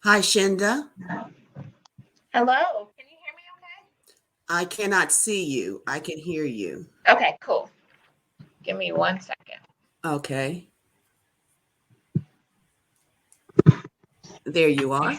Hi, Shinda. Hello, can you hear me I cannot see you. I can hear you. okay? Okay, cool. Give me 1 second. Okay, there you are.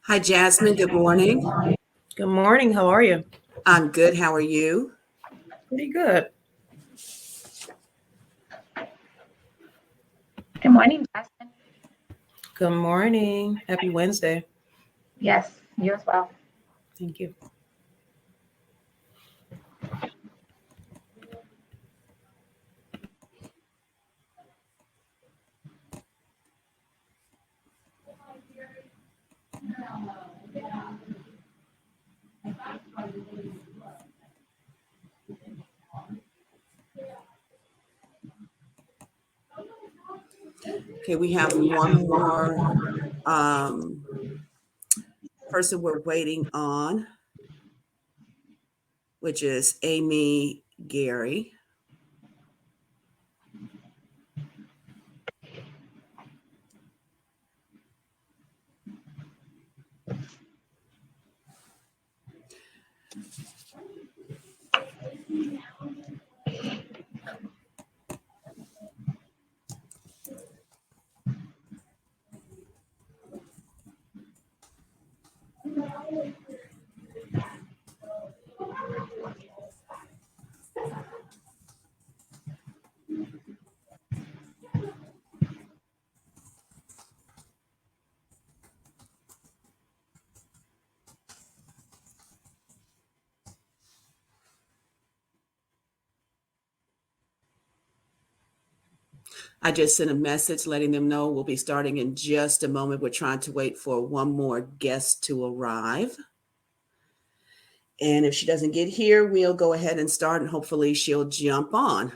Hi, Jasmine. Good morning. Good morning. How are you? I'm good. How are you? Pretty good. Good morning, Jasmine. Good morning. Happy Wednesday. Yes, you as well. Thank you. Okay, we have one more person we're waiting on, which is Amy Gary. I just sent a message letting them know we'll be starting in just a moment. We're trying to wait for one more guest to arrive. And if she doesn't get here, we'll go ahead and start, and hopefully she'll jump on.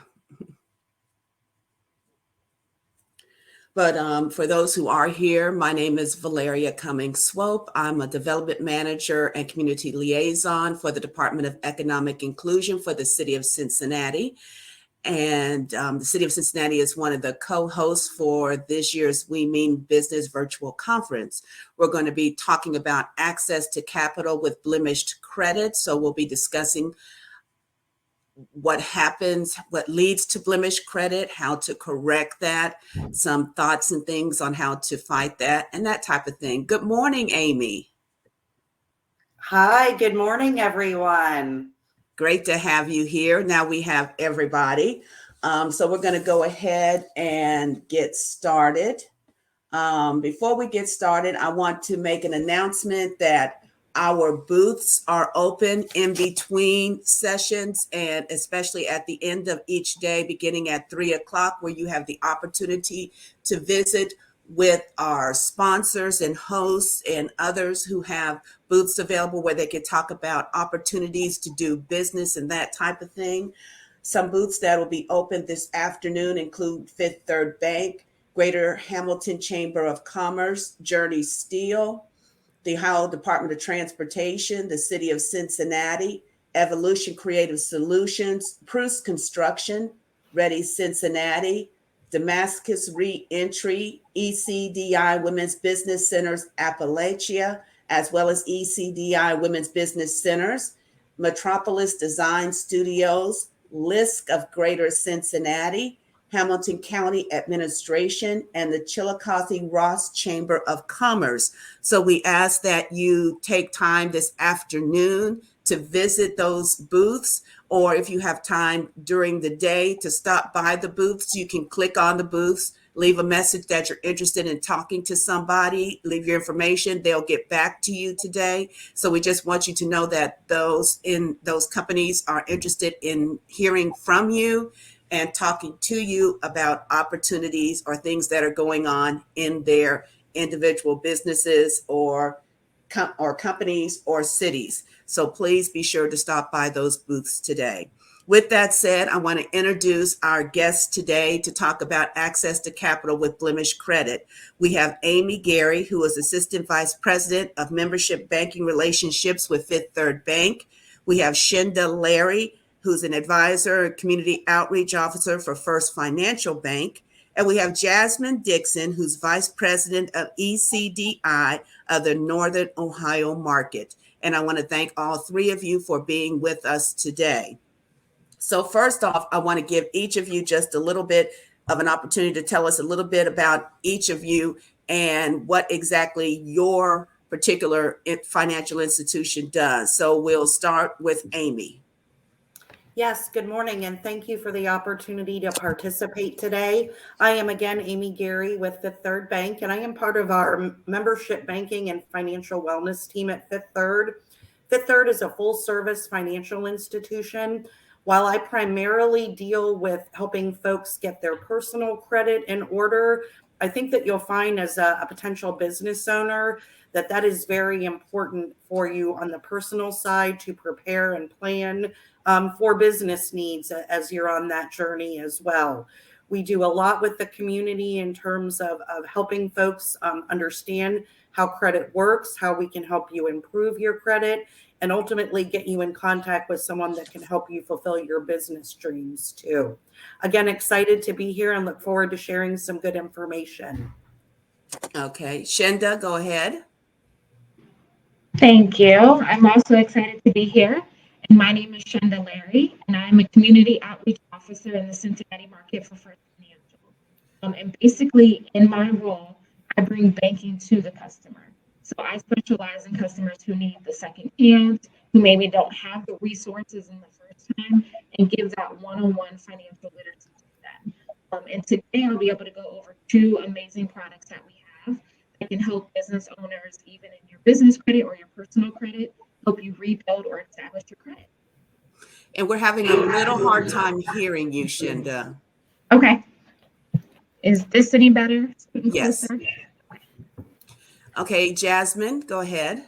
But for those who are here, my name is Valeria Cummings Swope. I'm a development manager and community liaison for the Department of Economic Inclusion for the City of Cincinnati. And the City of Cincinnati is one of the co-hosts for this year's We Mean Business virtual conference. We're going to be talking about access to capital with blemished credit. So we'll be discussing what happens, what leads to blemished credit, how to correct that, some thoughts and things on how to fight that, and that type of thing. Good morning, Amy. Hi, good morning, everyone. Great to have you here. Now we have everybody. So we're going to go ahead and get started. Before we get started, I want to make an announcement that our booths are open in between sessions, and especially at the end of each day, beginning at 3 o'clock, where you have the opportunity to visit with our sponsors and hosts and others who have booths available where they can talk about opportunities to do business and that type of thing. Some booths that will be open this afternoon include Fifth Third Bank, Greater Hamilton Chamber of Commerce, Journey Steel, the Ohio Department of Transportation, the City of Cincinnati, Evolution Creative Solutions, Prus Construction, Ready Cincinnati, Damascus Reentry, ECDI Women's Business Centers Appalachia, as well as ECDI Women's Business Centers, Metropolis Design Studios, LISC of Greater Cincinnati, Hamilton County Administration, and the Chillicothe Ross Chamber of Commerce. So we ask that you take time this afternoon to visit those booths, or if you have time during the day to stop by the booths, you can click on the booths, leave a message that you're interested in talking to somebody, leave your information, they'll get back to you today. So we just want you to know that those companies are interested in hearing from you and talking to you about opportunities or things that are going on in their individual businesses or companies or cities. So please be sure to stop by those booths today. With that said, I want to introduce our guest today to talk about access to capital with Blemished Credit. We have Amy Gary, who is Assistant Vice President of Membership Banking Relationships with Fifth Third Bank. We have Shinda Larry, who's an advisor and community outreach officer for First Financial Bank. And we have Jasmine Dixon, who's Vice President of ECDI of the Northern Ohio market. And I want to thank all three of you for being with us today. So first off, I want to give each of you just a little bit of an opportunity to tell us a little bit about each of you and what exactly your particular financial institution does. So we'll start with Amy. Yes, good morning, and thank you for the opportunity to participate today. I am again Amy Gary with Fifth Third Bank, and I am part of our membership banking and financial wellness team at Fifth Third. Fifth Third is a full-service financial institution. While I primarily deal with helping folks get their personal credit in order, I think that you'll find as a potential business owner that is very important for you on the personal side to prepare and plan for business needs as you're on that journey as well. We do a lot with the community in terms of helping folks understand how credit works, how we can help you improve your credit, and ultimately get you in contact with someone that can help you fulfill your business dreams too. Again, excited to be here and look forward to sharing some good information. Okay, Shinda, go ahead. Thank you. I'm also excited to be here. And my name is Shonda Larry, and I'm a community outreach officer in the Cincinnati market for First Financial. And basically, in my role, I bring banking to the customer. So I specialize in customers who need the second chance, who maybe don't have the resources in the first time, and give that one-on-one financial literacy to them. And today, I'll be able to go over two amazing products that we have that can help business owners, even in your business credit or your personal credit, help you rebuild or establish your credit. And we're having a little hard time hearing you, Shinda. Okay. Is this any better? Yes. Okay, Jasmine, go ahead.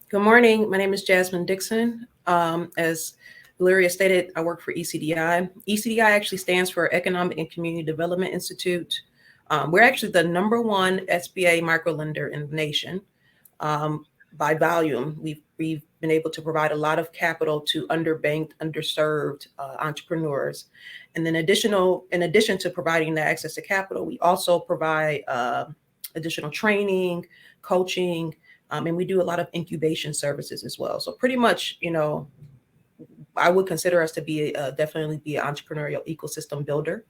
Good morning. My name is Jasmine Dixon. As Valeria stated, I work for ECDI. ECDI actually stands for Economic and Community Development Institute. We're actually the #1 SBA microlender in the nation by volume. We've been able to provide a lot of capital to underbanked, underserved entrepreneurs. And then in addition to providing the access to capital, we also provide additional training, coaching, and we do a lot of incubation services as well. So pretty much, I would consider us to be definitely be an entrepreneurial ecosystem builder.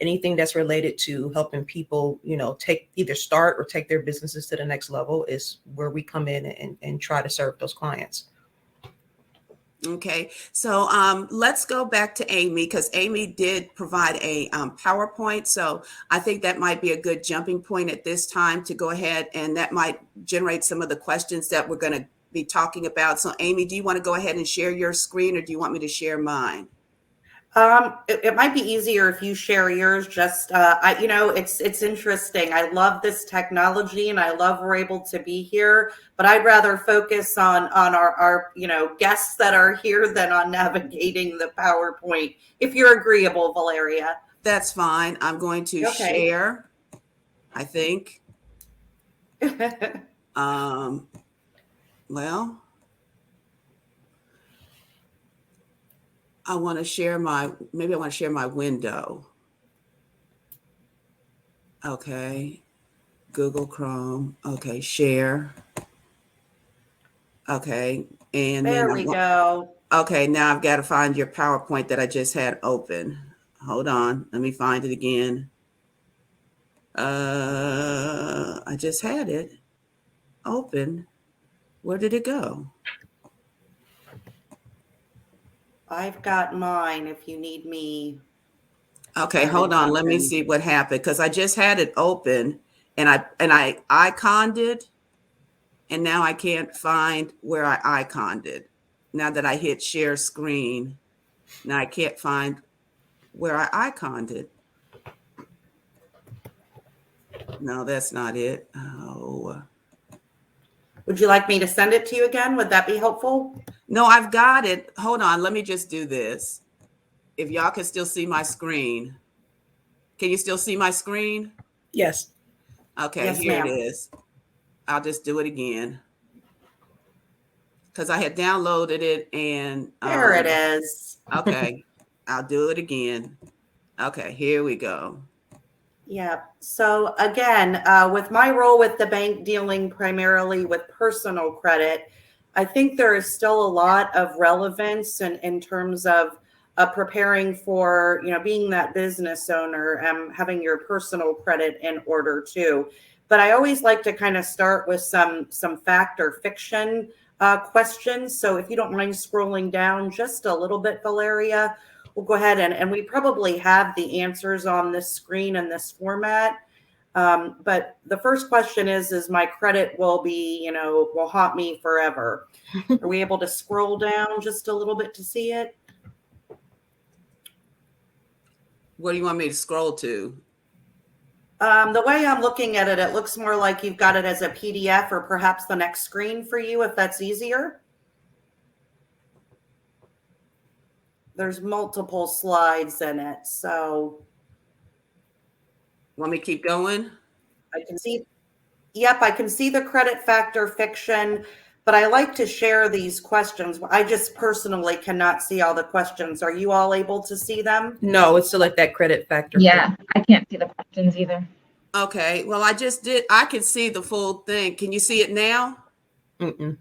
Anything that's related to helping people, either start or take their businesses to the next level is where we come in and try to serve those clients. Okay, so let's go back to Amy, because Amy did provide a PowerPoint. So I think that might be a good jumping point at this time to go ahead, and that might generate some of the questions that we're going to be talking about. So Amy, do you want to go ahead and share your screen, or do you want me to share mine? It might be easier if you share yours. It's interesting. I love this technology, and I love we're able to be here. But I'd rather focus on our guests that are here than on navigating the PowerPoint. If you're agreeable, Valeria. That's fine. I'm going to share. I think. Well. I want to share my window. Okay. Google Chrome. Okay. Share. Okay. And then There we go. okay. Now I've got to find your PowerPoint that I just had open. Hold on. Let me find it again. I just had it open. Where did it go? I've got mine if you need me. Okay, hold on. Let me see what happened because I just had it open and I iconed it and now I can't find where I iconed it. Now that I hit share screen, now I can't find where I iconed it. No, that's not it. Oh. Would you like me to send it to you again? Would that be helpful? No, I've got it. Hold on. Let me just do this. If y'all can still see my screen. Can you still see my screen? Yes. Okay, Yes, here it ma'am. is. I'll just do it again. Because I had downloaded it and There it is. okay, I'll do it again. Okay, here we go. Yeah. So again, with my role with the bank dealing primarily with personal credit, I think there is still a lot of relevance in terms of preparing for, being that business owner and having your personal credit in order too. But I always like to kind of start with some fact or fiction questions. So if you don't mind scrolling down just a little bit, Valeria, we'll go ahead and we probably have the answers on this screen in this format. But the first question is my credit will haunt me forever. Are we able to scroll down just a little bit to see it? What do you want me to scroll to? The way I'm looking at it, it looks more like you've got it as a PDF or perhaps the next screen for you, if that's easier. There's multiple slides in it, so Want me to keep going? I can see. Yep, I can see the credit factor fiction, but I like to share these questions. I just personally cannot see all the questions. Are you all able to see them? No, it's still like that credit factor. Yeah, I can't see the questions either. Okay, well, I just did. I can see the full thing. Can you see it now? Mm-mm.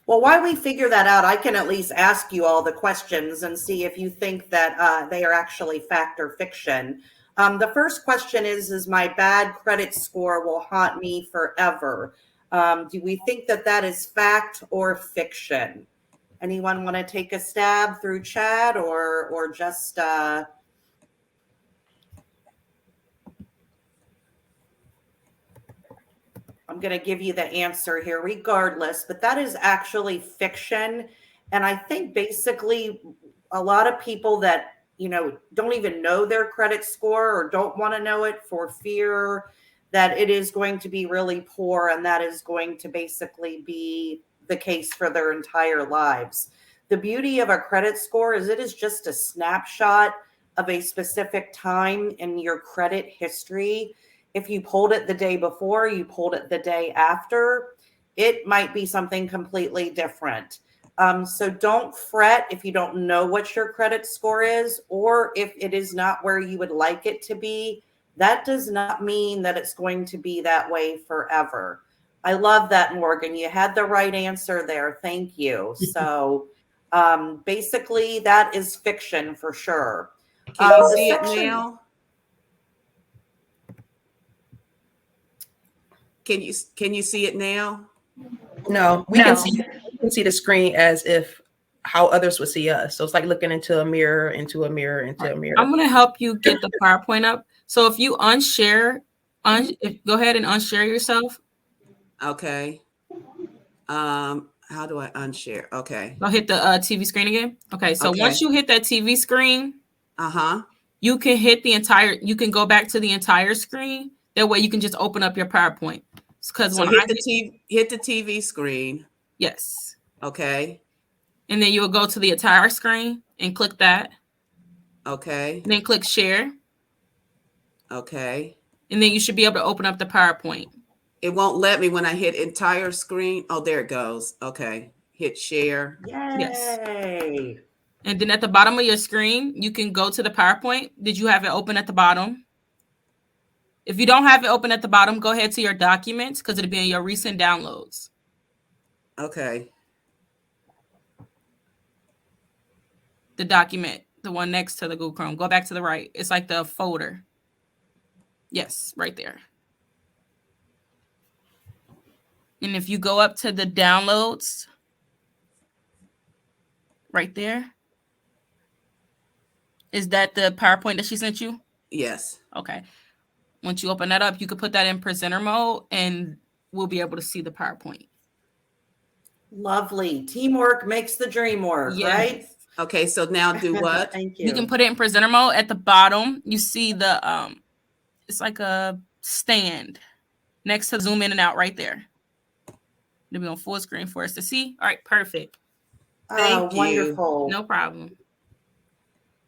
Well, while we figure that out, I can at least ask you all the questions and see if you think that they are actually fact or fiction. The first question is my bad credit score will haunt me forever? Do we think that that is fact or fiction? Anyone want to take a stab through chat or just I'm going to give you the answer here regardless, but that is actually fiction. And I think basically a lot of people that, don't even know their credit score or don't want to know it for fear that it is going to be really poor. And that is going to basically be the case for their entire lives. The beauty of a credit score is it is just a snapshot of a specific time in your credit history. If you pulled it the day before, you pulled it the day after, it might be something completely different. So don't fret if you don't know what your credit score is, or if it is not where you would like it to be. That does not mean that it's going to be that way forever. I love that, Morgan. You had the right answer there. Thank you. So basically, that is fiction for sure. Can you see it now? Can you see it now? No, we can see the screen as if how others would see us. So it's like looking into a mirror, into a mirror, into a mirror. I'm going to help you get the PowerPoint up. So if you unshare, go ahead and unshare yourself. Okay. How do I unshare? Okay. I'll hit the TV screen again. Okay. So once you hit that TV screen, you can hit you can go back to the entire screen. That way you can just open up your PowerPoint. Because so hit the TV screen. Yes. Okay. And then you'll go to the entire screen and click that. Okay. And then click share. Okay. And then you should be able to open up the PowerPoint. It won't let me when I hit entire screen. Oh, there it goes. Okay. Hit share. Yay. Yes. And then at the bottom of your screen, you can go to the PowerPoint. Did you have it open at the bottom? If you don't have it open at the bottom, go ahead to your documents because it'll be in your recent downloads. Okay. The document, the one next to the Google Chrome. Go back to the right. It's like the folder. Yes, right there. And if you go up to the downloads, right there, is that the PowerPoint that she sent you? Yes. Okay. Once you open that up, you can put that in presenter mode and we'll be able to see the PowerPoint. Lovely. Teamwork makes the dream work, Yes. right? Okay, so now do what? Thank you. You can put it in presenter mode. At the bottom, you see the it's like a stand next to zoom in and out right there. It'll be on full screen for us to see. All right, perfect. Thank you. Wonderful. No problem.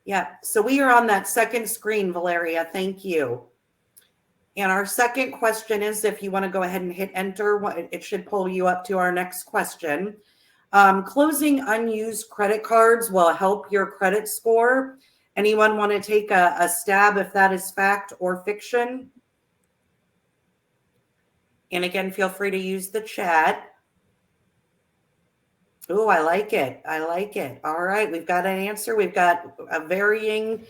Yeah, so we are on that second screen, Valeria. Thank you. And our second question is, if you want to go ahead and hit enter, it should pull you up to our next question. Closing unused credit cards will help your credit score. Anyone want to take a stab if that is fact or fiction? And again, feel free to use the chat. Oh, I like it. I like it. All right, we've got an answer. We've got a varying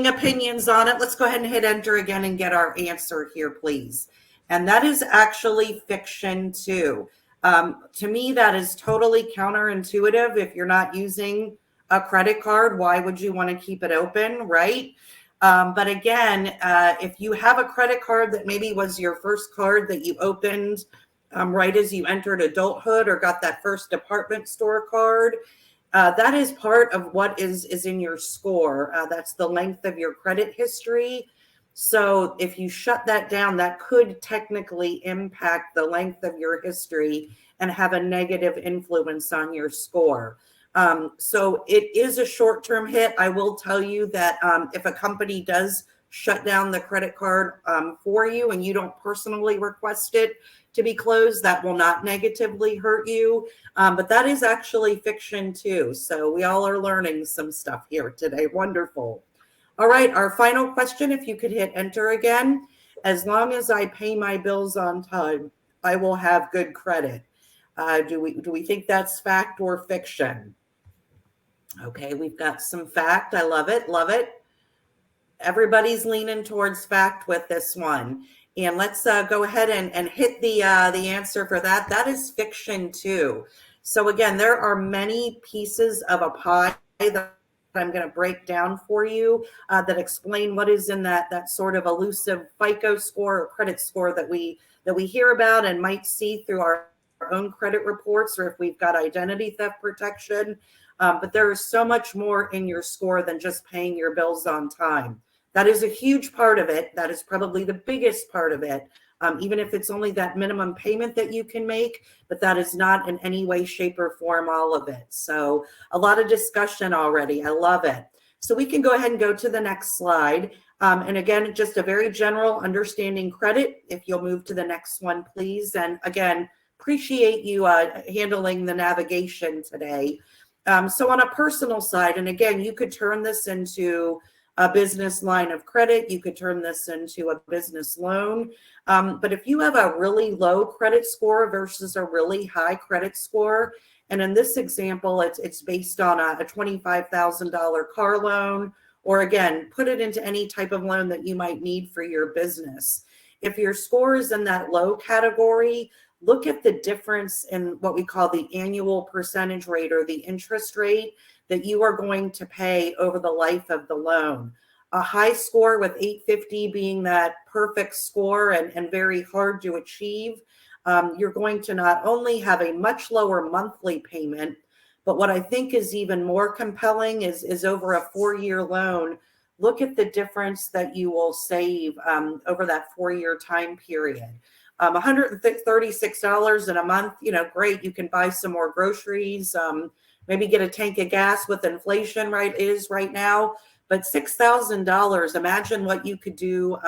opinions on it. Let's go ahead and hit enter again and get our answer here, please. And that is actually fiction too. To me, that is totally counterintuitive. If you're not using a credit card, why would you want to keep it open, right? But again, if you have a credit card that maybe was your first card that you opened right as you entered adulthood or got that first department store card, that is part of what is in your score. That's the length of your credit history. So if you shut that down, that could technically impact the length of your history and have a negative influence on your score. So it is a short-term hit. I will tell you that if a company does shut down the credit card for you and you don't personally request it to be closed, that will not negatively hurt you. But that is actually fiction too. So we all are learning some stuff here today. Wonderful. All right, our final question, if you could hit enter again. As long as I pay my bills on time, I will have good credit. Do we think that's fact or fiction? Okay, we've got some fact. I love it. Love it. Everybody's leaning towards fact with this one. And let's go ahead and hit the answer for that. That is fiction too. So again, there are many pieces of a pie that I'm going to break down for you that explain what is in that sort of elusive FICO score or credit score that we hear about and might see through our own credit reports, or if we've got identity theft protection. But there is so much more in your score than just paying your bills on time. That is a huge part of it. That is probably the biggest part of it, even if it's only that minimum payment that you can make, but that is not in any way, shape, or form all of it. So a lot of discussion already. I love it. So we can go ahead and go to the next slide. And again, just a very general understanding credit. If you'll move to the next one, please. And again, appreciate you handling the navigation today. So on a personal side, and again, you could turn this into a business line of credit. You could turn this into a business loan. But if you have a really low credit score versus a really high credit score, and in this example, it's based on a $25,000 car loan, or again, put it into any type of loan that you might need for your business. If your score is in that low category, look at the difference in what we call the annual percentage rate or the interest rate that you are going to pay over the life of the loan. A high score with 850 being that perfect score and very hard to achieve, you're going to not only have a much lower monthly payment, but what I think is even more compelling is over a 4-year loan. Look at the difference that you will save over that 4-year time period. $136 in a month, great. You can buy some more groceries, maybe get a tank of gas with inflation right now. But $6,000, imagine what you could do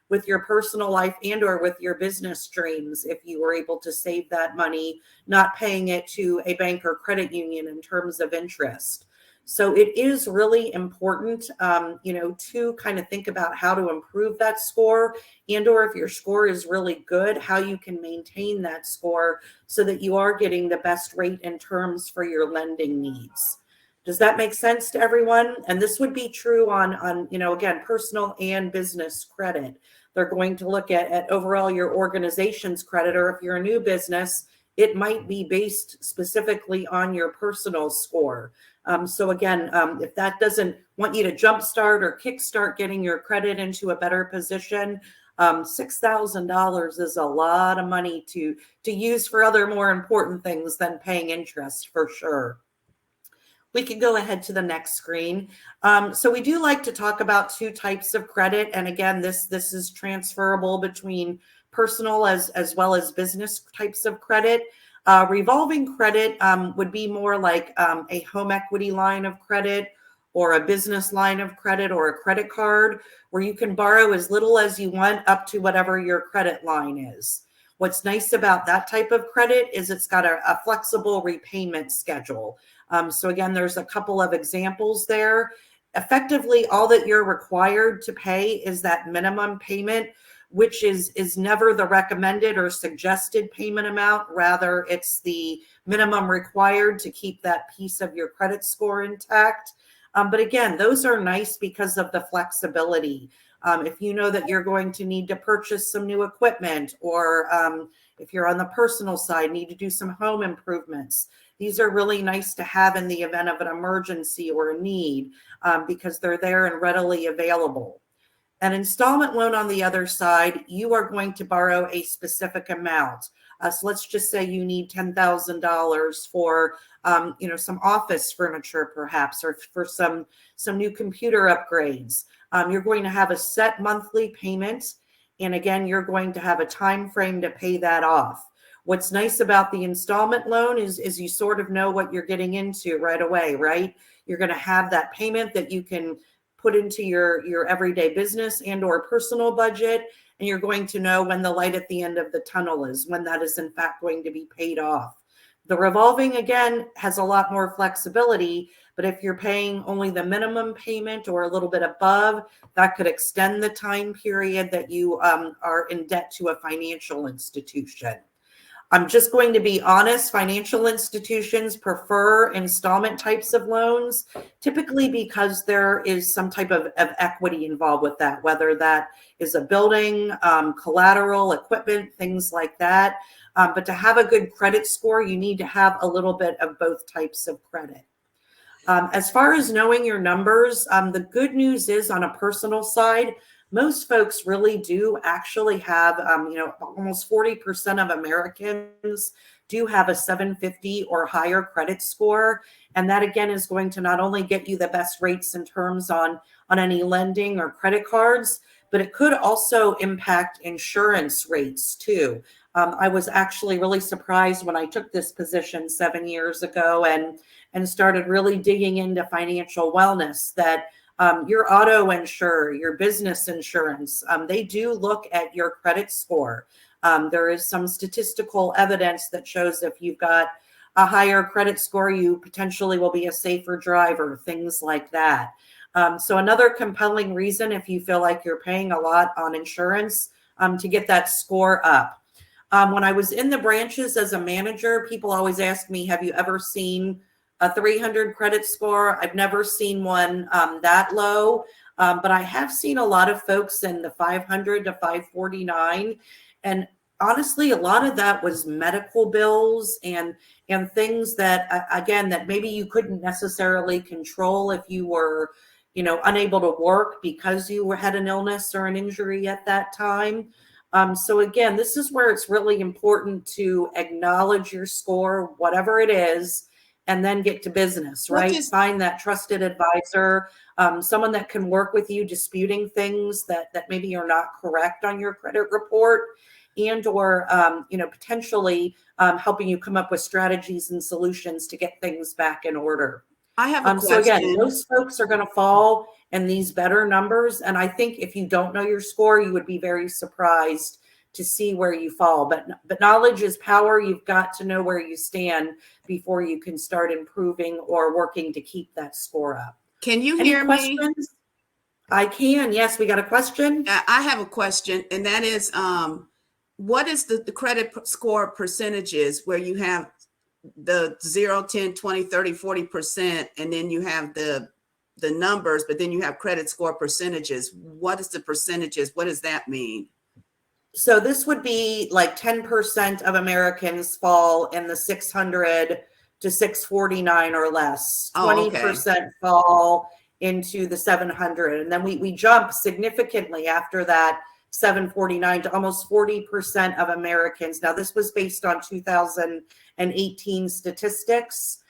with your personal life and or with your business dreams if you were able to save that money, not paying it to a bank or credit union in terms of interest. So it is really important, to kind of think about how to improve that score, and or if your score is really good, how you can maintain that score so that you are getting the best rate and terms for your lending needs. Does that make sense to everyone? And this would be true on again, personal and business credit. They're going to look at overall your organization's credit, or if you're a new business, it might be based specifically on your personal score. So again, if that doesn't want you to jumpstart or kickstart getting your credit into a better position, $6,000 is a lot of money to use for other more important things than paying interest, for sure. We can go ahead to the next screen. So we do like to talk about two types of credit. And again, this is transferable between personal as well as business types of credit. Revolving credit would be more like a home equity line of credit, or a business line of credit, or a credit card, where you can borrow as little as you want up to whatever your credit line is. What's nice about that type of credit is it's got a flexible repayment schedule. So again, there's a couple of examples there. Effectively, all that you're required to pay is that minimum payment, which is never the recommended or suggested payment amount. Rather, it's the minimum required to keep that piece of your credit score intact. But again, those are nice because of the flexibility. If you know that you're going to need to purchase some new equipment, or if you're on the personal side, need to do some home improvements, these are really nice to have in the event of an emergency or a need, because they're there and readily available. An installment loan, on the other side, you are going to borrow a specific amount. So let's just say you need $10,000 for, some office furniture, perhaps, or for some new computer upgrades. You're going to have a set monthly payment, and again, you're going to have a time frame to pay that off. What's nice about the installment loan is you sort of know what you're getting into right away, right? You're going to have that payment that you can put into your everyday business and or personal budget, and you're going to know when the light at the end of the tunnel is, when that is in fact going to be paid off. The revolving, again, has a lot more flexibility, but if you're paying only the minimum payment or a little bit above, that could extend the time period that you are in debt to a financial institution. I'm just going to be honest, financial institutions prefer installment types of loans, typically because there is some type of equity involved with that, whether that is a building, collateral, equipment, things like that. But to have a good credit score, you need to have a little bit of both types of credit. As far as knowing your numbers, the good news is, on a personal side, most folks really do actually have, almost 40% of Americans do have a 750 or higher credit score. And that, again, is going to not only get you the best rates and terms on any lending or credit cards, but it could also impact insurance rates too. I was actually really surprised when I took this position 7 years ago and started really digging into financial wellness that your auto insurer, your business insurance, they do look at your credit score. There is some statistical evidence that shows if you've got a higher credit score, you potentially will be a safer driver, things like that. So another compelling reason, if you feel like you're paying a lot on insurance, to get that score up. When I was in the branches as a manager, people always ask me, have you ever seen a 300 credit score? I've never seen one that low, but I have seen a lot of folks in the 500 to 549. And honestly, a lot of that was medical bills and things that, again, that maybe you couldn't necessarily control if you were, unable to work because you had an illness or an injury at that time. So again, this is where it's really important to acknowledge your score, whatever it is, and then get to business, right? Find that trusted advisor, someone that can work with you disputing things that maybe are not correct on your credit report, and or potentially helping you come up with strategies and solutions to get things back in order. I have a question. So again, those folks are going to fall in these better numbers. And I think if you don't know your score, you would be very surprised to see where you fall. But knowledge is power. You've got to know where you stand before you can start improving or working to keep that score up. Can you Any hear me? questions? I can. Yes, we got a question. I have a question, and that is, what is the credit score percentages where you have the 0, 10, 20, 30, 40%, and then you have the numbers, but then you have credit score percentages? What is the percentages? What does that mean? So this would be like 10% of Americans fall in the 600 to 649 or less. 20% fall into the 700. And then we jump significantly after that 749 to almost 40% of Americans. Now, this was based on 2018 statistics.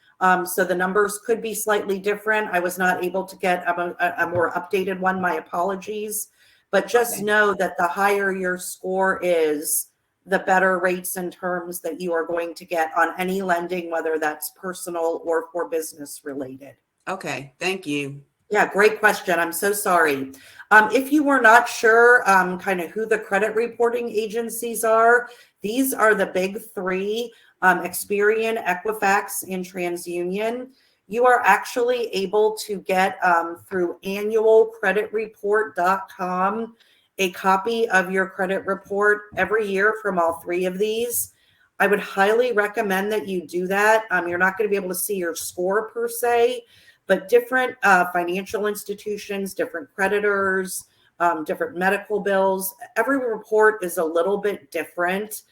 So the numbers could be slightly different. I was not able to get a more updated one. My apologies. But just know that the higher your score is, the better rates and terms that you are going to get on any lending, whether that's personal or for business related. Okay, thank you. Yeah, great question. I'm so sorry. If you were not sure kind of who the credit reporting agencies are, these are the big three, Experian, Equifax, and TransUnion. You are actually able to get through annualcreditreport.com a copy of your credit report every year from all three of these. I would highly recommend that you do that. You're not going to be able to see your score per se, but different financial institutions, different creditors, different medical bills. Every report is a little bit different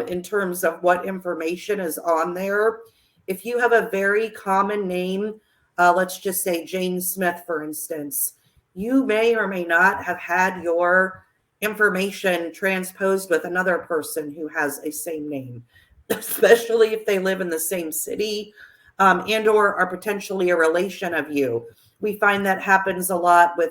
in terms of what information is on there. If you have a very common name, let's just say Jane Smith, for instance, you may or may not have had your information transposed with another person who has a same name, especially if they live in the same city and or are potentially a relation of you. We find that happens a lot with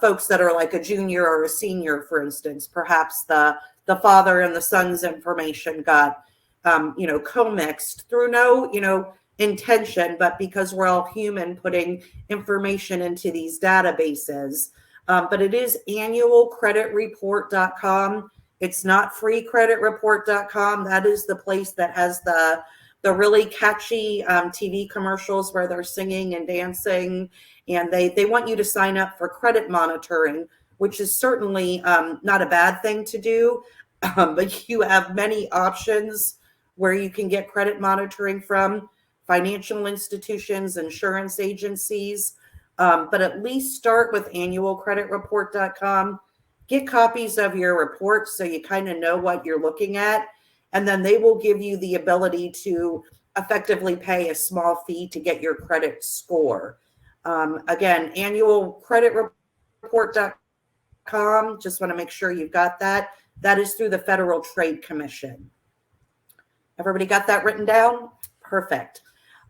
folks that are like a junior or a senior, for instance. Perhaps the father and the son's information got co-mixed through no, intention, but because we're all human putting information into these databases. But it is annualcreditreport.com. It's not freecreditreport.com. That is the place that has the really catchy TV commercials where they're singing and dancing, and they want you to sign up for credit monitoring, which is certainly not a bad thing to do, but you have many options where you can get credit monitoring from financial institutions, insurance agencies, but at least start with annualcreditreport.com. Get copies of your reports so you kind of know what you're looking at, and then they will give you the ability to effectively pay a small fee to get your credit score. Again, annualcreditreport.com. Just want to make sure you've got that. That is through the Federal Trade Commission. Everybody got that written down? Perfect.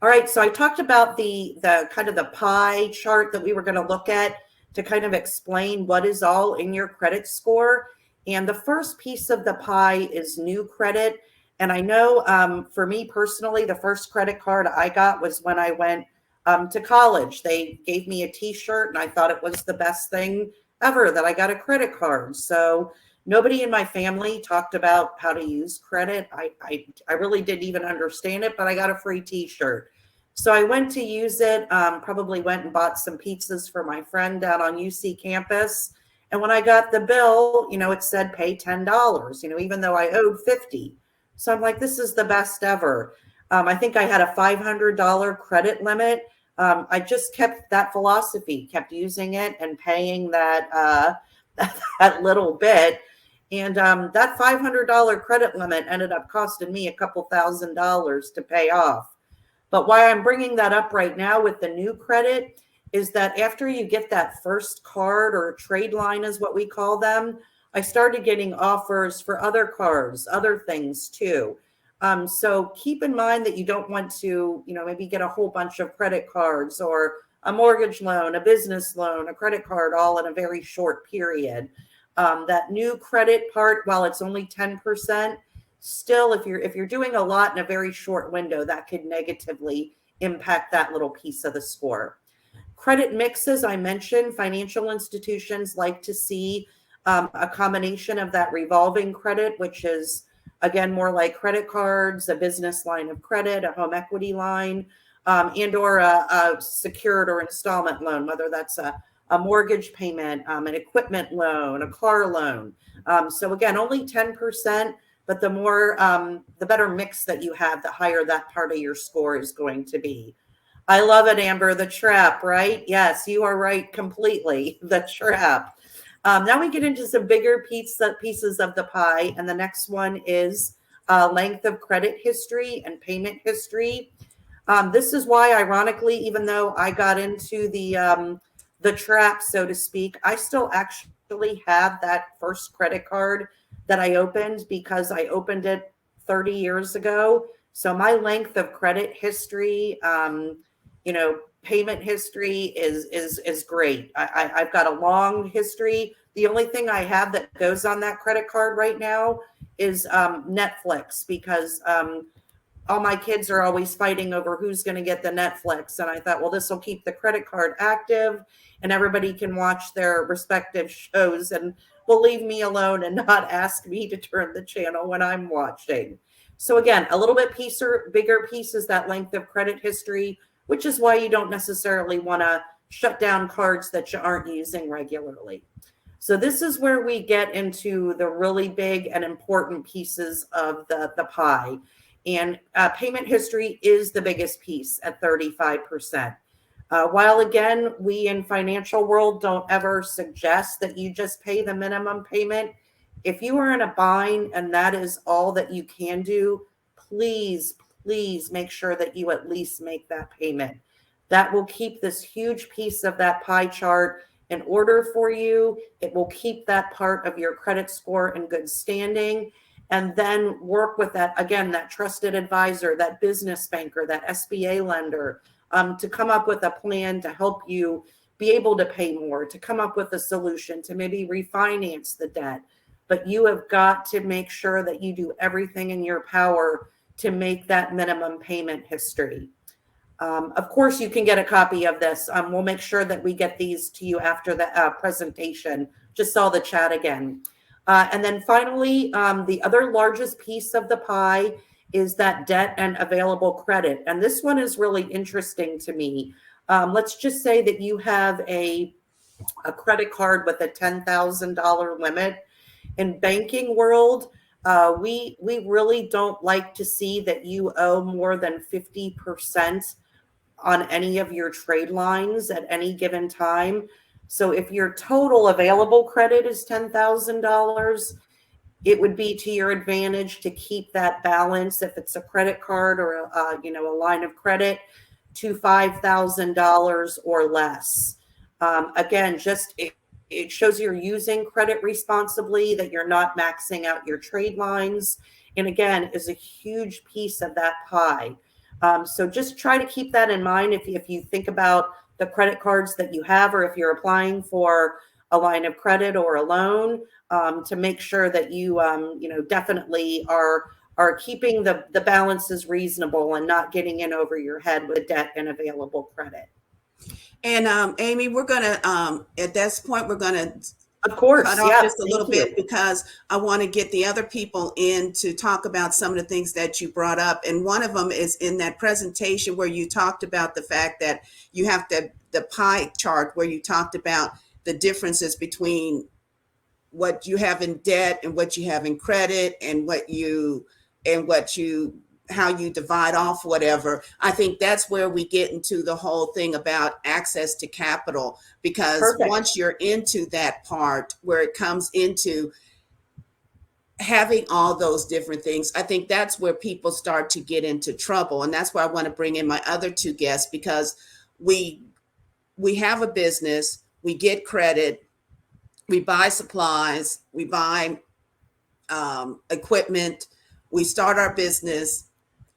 All right, so I talked about the kind of the pie chart that we were going to look at to kind of explain what is all in your credit score. And the first piece of the pie is new credit. And I know for me personally, the first credit card I got was when I went to college. They gave me a t-shirt and I thought it was the best thing ever that I got a credit card. So nobody in my family talked about how to use credit. I really didn't even understand it, but I got a free t-shirt. So I went to use it, probably went and bought some pizzas for my friend down on UC campus. And when I got the bill, it said pay $10, even though I owed $50. So I'm like, this is the best ever. I think I had a $500 credit limit. I just kept that philosophy, kept using it and paying that little bit. And that $500 credit limit ended up costing me a couple $1,000s to pay off. But why I'm bringing that up right now with the new credit is that after you get that first card, or trade line is what we call them, I started getting offers for other cards, other things too. So keep in mind that you don't want to, maybe get a whole bunch of credit cards or a mortgage loan, a business loan, a credit card, all in a very short period. That new credit part, while it's only 10%, still, if you're doing a lot in a very short window, that could negatively impact that little piece of the score. Credit mixes, I mentioned, financial institutions like to see a combination of that revolving credit, which is, again, more like credit cards, a business line of credit, a home equity line, and or a secured or installment loan, whether that's a mortgage payment, an equipment loan, a car loan. So again, only 10%, but the more, the better mix that you have, the higher that part of your score is going to be. I love it, Amber, the trap, right? Yes, you are right completely, the trap. Now we get into some bigger pieces of the pie, and the next one is length of credit history and payment history. This is why, ironically, even though I got into the trap, so to speak, I still actually have that first credit card that I opened because I opened it 30 years ago. So my length of credit history, payment history is great. I've got a long history. The only thing I have that goes on that credit card right now is Netflix, because all my kids are always fighting over who's going to get the Netflix. And I thought, well, this will keep the credit card active and everybody can watch their respective shows and will leave me alone and not ask me to turn the channel when I'm watching. So again, a little bit bigger piece is that length of credit history, which is why you don't necessarily want to shut down cards that you aren't using regularly. So this is where we get into the really big and important pieces of the pie. And payment history is the biggest piece at 35%. While again, we in financial world don't ever suggest that you just pay the minimum payment. If you are in a bind and that is all that you can do, please make sure that you at least make that payment. That will keep this huge piece of that pie chart in order for you. It will keep that part of your credit score in good standing. And then work with that, again, that trusted advisor, that business banker, that SBA lender, to come up with a plan to help you be able to pay more, to come up with a solution, to maybe refinance the debt. But you have got to make sure that you do everything in your power to make that minimum payment history. Of course, you can get a copy of this. We'll make sure that we get these to you after the presentation. Just saw the chat again. And then finally, the other largest piece of the pie is that debt and available credit. And this one is really interesting to me. Let's just say that you have a credit card with a $10,000 limit. In banking world, we really don't like to see that you owe more than 50% on any of your trade lines at any given time. So if your total available credit is $10,000, it would be to your advantage to keep that balance, if it's a credit card or a line of credit, to $5,000 or less. Again, it shows you're using credit responsibly, that you're not maxing out your trade lines, and again, is a huge piece of that pie. So just try to keep that in mind if you think about the credit cards that you have, or if you're applying for a line of credit or a loan, to make sure that you definitely are keeping the balances reasonable and not getting in over your head with debt and available credit. And Amy, we're gonna at this point we're gonna of course cut off just a little bit, because I want to get the other people in to talk about some of the things that you brought up. And one of them is in that presentation where you talked about the fact that you have the pie chart where you talked about the differences between what you have in debt and what you have in credit, and how you divide off whatever. I think that's where we get into the whole thing about access to capital, because Perfect. Once you're into that part where it comes into having all those different things, I think that's where people start to get into trouble. And that's why I want to bring in my other two guests, because we have a business, we get credit, we buy supplies, we buy equipment, we start our business,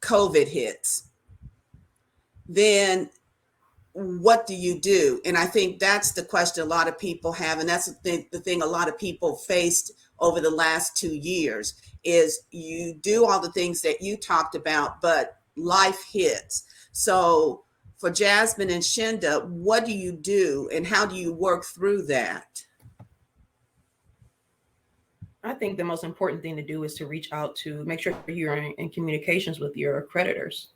COVID hits. Then what do you do? And I think that's the question a lot of people have. And that's the thing a lot of people faced over the last 2 years is you do all the things that you talked about, but life hits. So for Jasmine and Shinda, what do you do and how do you work through that? I think the most important thing to do is to reach out to make sure you're in communications with your creditors.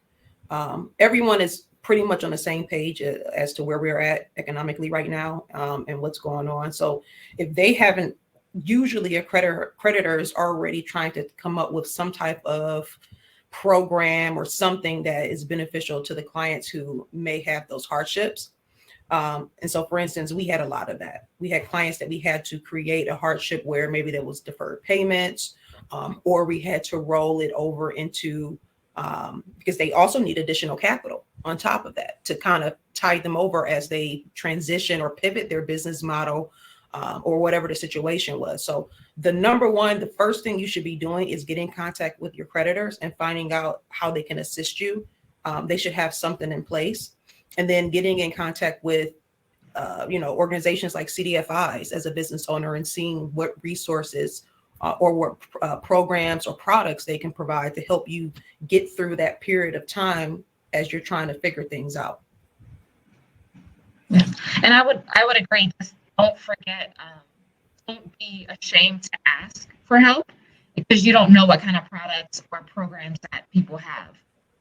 Everyone is pretty much on the same page as to where we're at economically right now, and what's going on. So if they haven't, usually a creditor is already trying to come up with some type of program or something that is beneficial to the clients who may have those hardships. And so, for instance, we had a lot of that. We had clients that we had to create a hardship where maybe there was deferred payments, or we had to roll it over into, because they also need additional capital on top of that to kind of tide them over as they transition or pivot their business model, or whatever the situation was. So the first thing you should be doing is get in contact with your creditors and finding out how they can assist you. They should have something in place. And then getting in contact with, organizations like CDFIs as a business owner and seeing what resources or what programs or products they can provide to help you get through that period of time as you're trying to figure things out. Yeah. And I would agree. Just don't forget, don't be ashamed to ask for help, because you don't know what kind of products or programs that people have.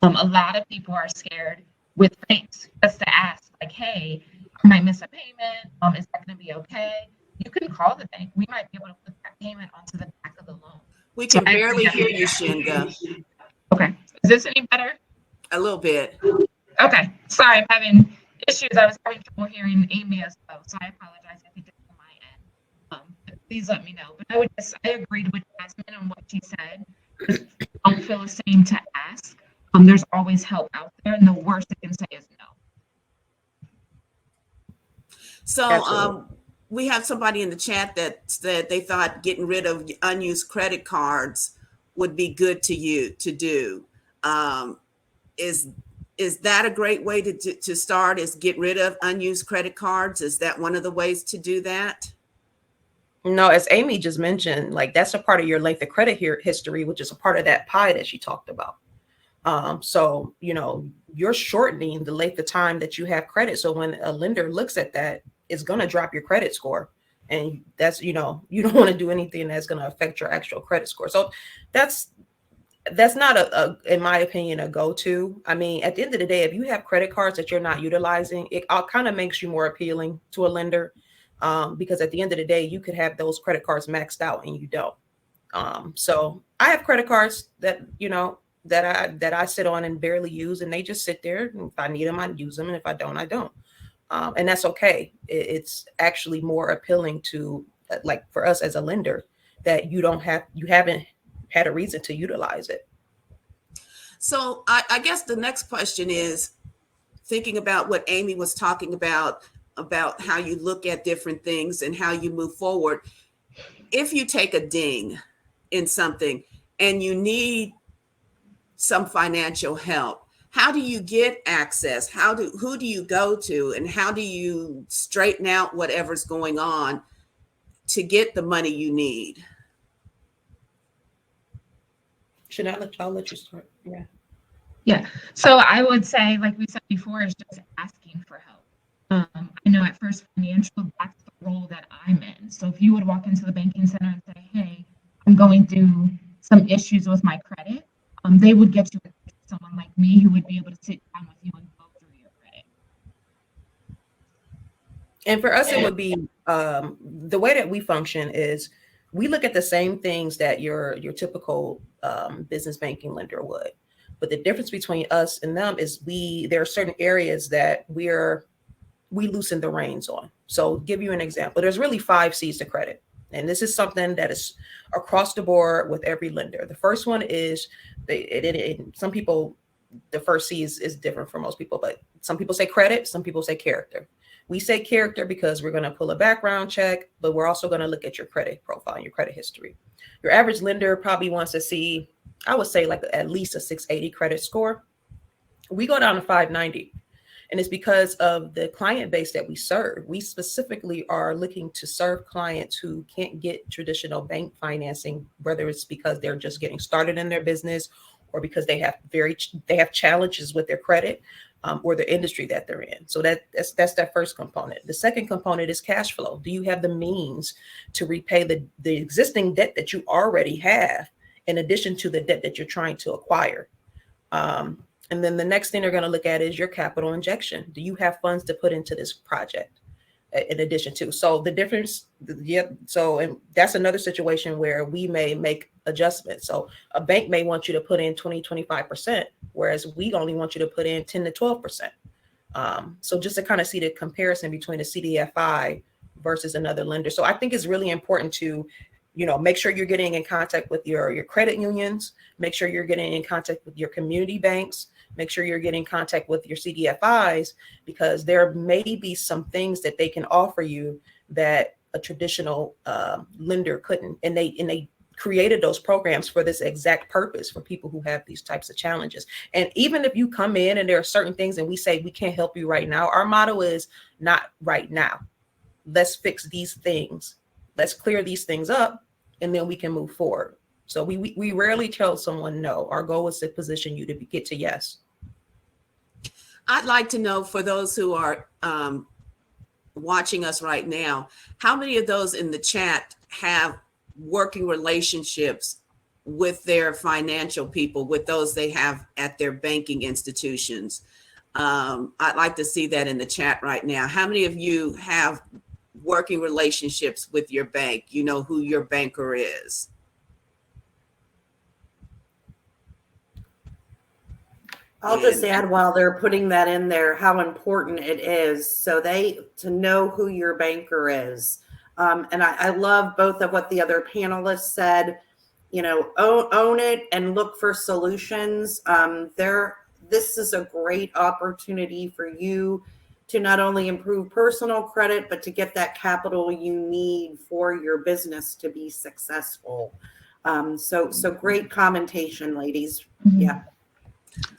A lot of people are scared with banks just to ask, like, hey, I might miss a payment. Is that going to be okay? You can call the bank. We might be able to put that payment onto the back of the loan. We can barely hear you, Shinda. Okay. Is this any better? A little bit. Okay. Sorry, I'm having issues. I was having trouble hearing Amy as well, so I apologize. I think it's on my end. But please let me know. But I agreed with Jasmine on what she said. Just don't feel ashamed to ask. There's always help out there, and the worst they can say is no. So we have somebody in the chat that said they thought getting rid of unused credit cards would be good to do. Is that a great way to start, is get rid of unused credit cards? Is that one of the ways to do that? No, as Amy just mentioned, like that's a part of your length of credit history, which is a part of that pie that she talked about. So, you're shortening the length of time that you have credit. So when a lender looks at that, it's going to drop your credit score. And that's, you don't want to do anything that's going to affect your actual credit score. So that's not in my opinion, a go-to. I mean, at the end of the day, if you have credit cards that you're not utilizing, it kind of makes you more appealing to a lender. Because at the end of the day, you could have those credit cards maxed out and you don't. So I have credit cards that, that I sit on and barely use, and they just sit there. If I need them, I use them. And if I don't, I don't. And that's okay. It's actually more appealing to, like, for us as a lender, that you haven't had a reason to utilize it. So I guess the next question is, thinking about what Amy was talking about how you look at different things and how you move forward. If you take a ding in something and you need some financial help, how do you get access? Who do you go to, and how do you straighten out whatever's going on to get the money you need? I'll let you start. Yeah. Yeah. So I would say, like we said before, is just asking for help. I know at First Financial, that's the role that I'm in. So if you would walk into the banking center and say, hey, I'm going through some issues with my credit, they would get you someone like me who would be able to sit down with you and go through your credit. And for us, it would be the way that we function is we look at the same things that your typical business banking lender would. But the difference between us and them is there are certain areas that we loosen the reins on. So give you an example. There's really 5 C's to credit. And this is something that is across the board with every lender. The first one is, some people, the first C is different for most people, but some people say credit, some people say character. We say character because we're going to pull a background check, but we're also going to look at your credit profile and your credit history. Your average lender probably wants to see, I would say, like at least a 680 credit score. We go down to 590. And it's because of the client base that we serve. We specifically are looking to serve clients who can't get traditional bank financing, whether it's because they're just getting started in their business or because they have challenges with their credit. or the industry that they're in. So that's that first component. The second component is cash flow. Do you have the means to repay the existing debt that you already have, in addition to the debt that you're trying to acquire? And then the next thing they're going to look at is your capital injection. Do you have funds to put into this project in addition to? So the difference, and that's another situation where we may make adjustments. So a bank may want you to put in 20-25%, whereas we only want you to put in 10 to 12%. So just to kind of see the comparison between a CDFI versus another lender. So I think it's really important to, make sure you're getting in contact with your credit unions, make sure you're getting in contact with your community banks, make sure you're getting in contact with your CDFIs, because there may be some things that they can offer you that a traditional lender couldn't. And they created those programs for this exact purpose, for people who have these types of challenges. And even if you come in and there are certain things and we say we can't help you right now, our motto is not right now. Let's fix these things. Let's clear these things up, and then we can move forward. So we rarely tell someone no. Our goal is to position you to get to yes. I'd like to know, for those who are watching us right now, how many of those in the chat have working relationships with their financial people, with those they have at their banking institutions? I'd like to see that in the chat right now. How many of you have working relationships with your bank? You know who your banker is. I'll just add, while they're putting that in there, how important it is to know who your banker is. And I love both of what the other panelists said. Own it and look for solutions. This is a great opportunity for you to not only improve personal credit, but to get that capital you need for your business to be successful. So great commentation, ladies. Mm-hmm. Yeah.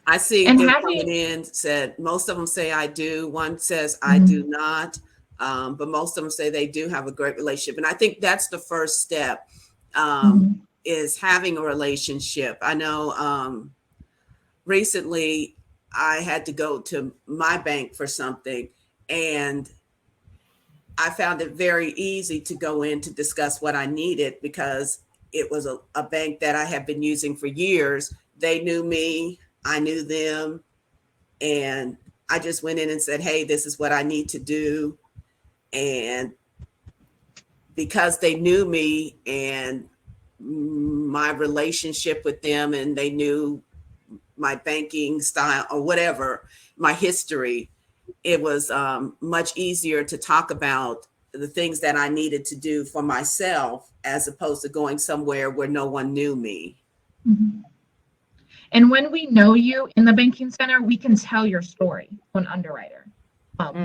I see And they're having- coming in, said most of them say I do. One says I do not, but most of them say they do have a great relationship. And I think that's the first step, is having a relationship. I know recently I had to go to my bank for something, and I found it very easy to go in to discuss what I needed, because it was a bank that I have been using for years. They knew me, I knew them, and I just went in and said, hey, this is what I need to do. And because they knew me and my relationship with them, and they knew my banking style or whatever, my history, it was much easier to talk about the things that I needed to do for myself, as opposed to going somewhere where no one knew me. Mm-hmm. And when we know you in the banking center, we can tell your story to an underwriter.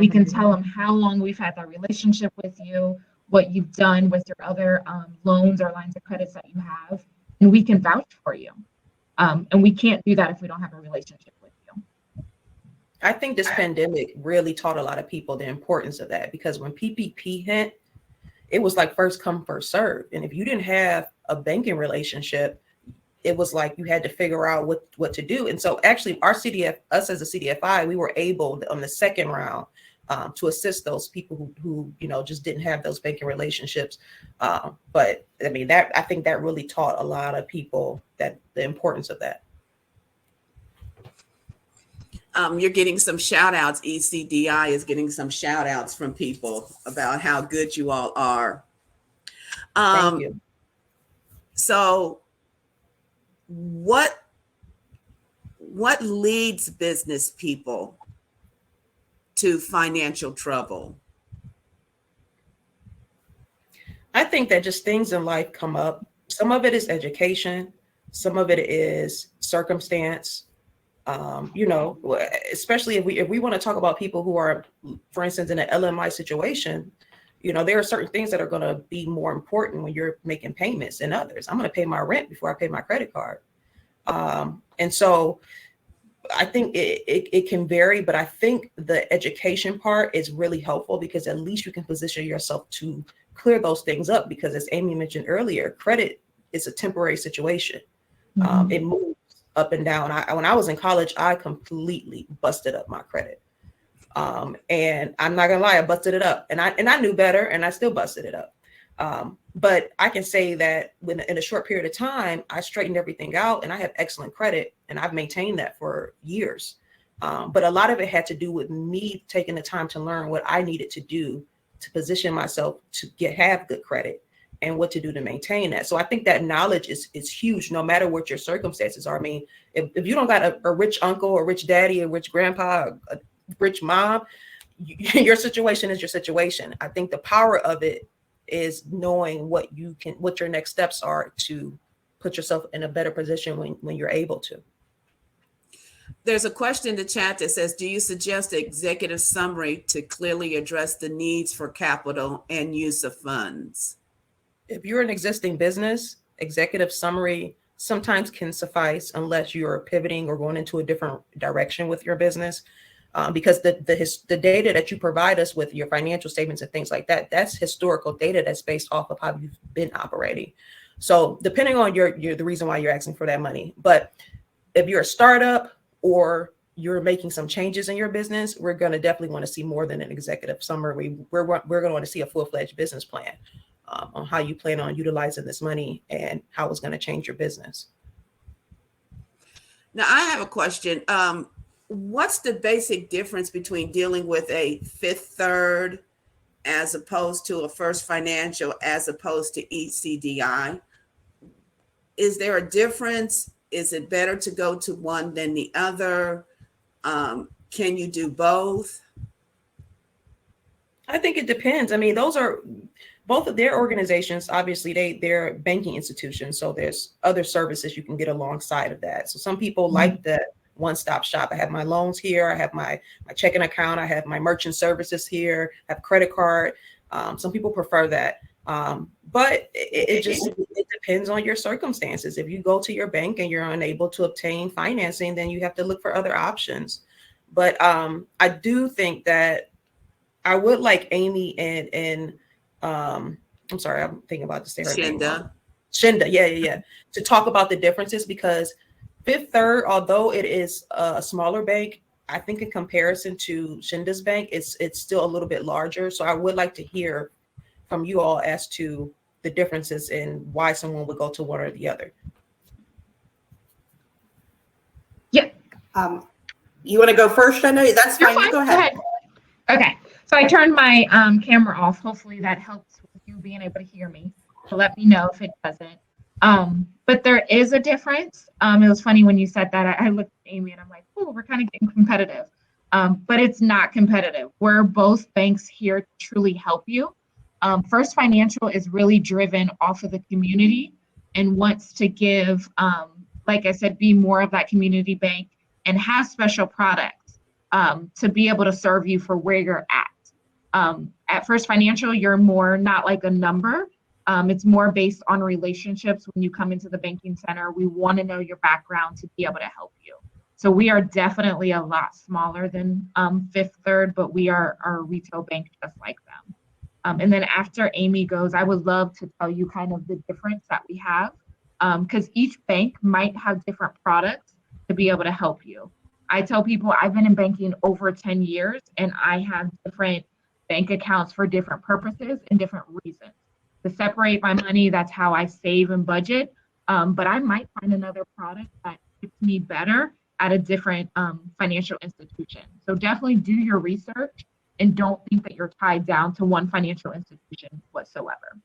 We can tell them how long we've had that relationship with you, what you've done with your other loans or lines of credits that you have, and we can vouch for you. And we can't do that if we don't have a relationship with you. I think this pandemic really taught a lot of people the importance of that, because when PPP hit, it was like first come, first serve. And if you didn't have a banking relationship, it was like you had to figure out what to do. And so actually us as a CDFI, we were able on the second round to assist those people who just didn't have those banking relationships. But I mean, I think that really taught a lot of people that the importance of that. You're getting some shout outs. ECDI is getting some shout outs from people about how good you all are. Thank you. So what leads business people to financial trouble? I think that just things in life come up. Some of it is education. Some of it is circumstance. Especially if we want to talk about people who are, for instance, in an LMI situation, there are certain things that are going to be more important when you're making payments than others. I'm going to pay my rent before I pay my credit card. And so I think it can vary, but I think the education part is really helpful, because at least you can position yourself to clear those things up. Because as Amy mentioned earlier, credit is a temporary situation. It moves up and down. When I was in college, I completely busted up my credit. And I'm not gonna lie, I busted it up, and I knew better, and I still busted it up. But I can say that in a short period of time, I straightened everything out, and I have excellent credit, and I've maintained that for years. But a lot of it had to do with me taking the time to learn what I needed to do to position myself to have good credit, and what to do to maintain that. So I think that knowledge is huge, no matter what your circumstances are. I mean, if you don't got a rich uncle, a rich daddy, a rich grandpa, a rich mom, your situation is your situation. I think the power of it is knowing what your next steps are to put yourself in a better position when you're able to. There's a question in the chat that says, do you suggest an executive summary to clearly address the needs for capital and use of funds? If you're an existing business, executive summary sometimes can suffice unless you're pivoting or going into a different direction with your business. Because the data that you provide us with, your financial statements and things like that, that's historical data that's based off of how you've been operating. So depending on the reason why you're asking for that money. But if you're a startup or you're making some changes in your business, we're going to definitely want to see more than an executive summary. We're going to want to see a full-fledged business plan on how you plan on utilizing this money and how it's going to change your business. Now, I have a question. What's the basic difference between dealing with a Fifth Third as opposed to a First Financial as opposed to ECDI? Is there a difference? Is it better to go to one than the other? Can you do both? I think it depends. I mean, those are both of their organizations. Obviously, they're banking institutions, so there's other services you can get alongside of that. So some people like the one-stop shop. I have my loans here. I have my checking account. I have my merchant services here. I have credit card. Some people prefer that. But it depends on your circumstances. If you go to your bank and you're unable to obtain financing, then you have to look for other options. But I do think that I would like Amy and I'm sorry, I'm thinking about to say her name. Shinda, yeah, to talk about the differences, because Fifth Third, although it is a smaller bank, I think in comparison to Shinda's bank, it's still a little bit larger. So I would like to hear from you all as to the differences in why someone would go to one or the other. Yeah. You want to go first? I know that's fine. You go ahead. Okay. So I turned my camera off. Hopefully that helps with you being able to hear me. So let me know if it doesn't. But there is a difference. It was funny when you said that. I looked at Amy and I'm like, oh, we're kind of getting competitive. But it's not competitive. We're both banks here to truly help you. First Financial is really driven off of the community and wants to give, like I said, be more of that community bank and have special products to be able to serve you for where you're at. At First Financial, you're more not like a number. It's more based on relationships. When you come into the banking center, we want to know your background to be able to help you. So we are definitely a lot smaller than Fifth Third, but we are a retail bank just like them. And then after Amy goes, I would love to tell you kind of the difference that we have, because each bank might have different products to be able to help you. I tell people I've been in banking over 10 years and I have different bank accounts for different purposes and different reasons. To separate my money, that's how I save and budget. But I might find another product that fits me better at a different financial institution. So definitely do your research and don't think that you're tied down to one financial institution whatsoever.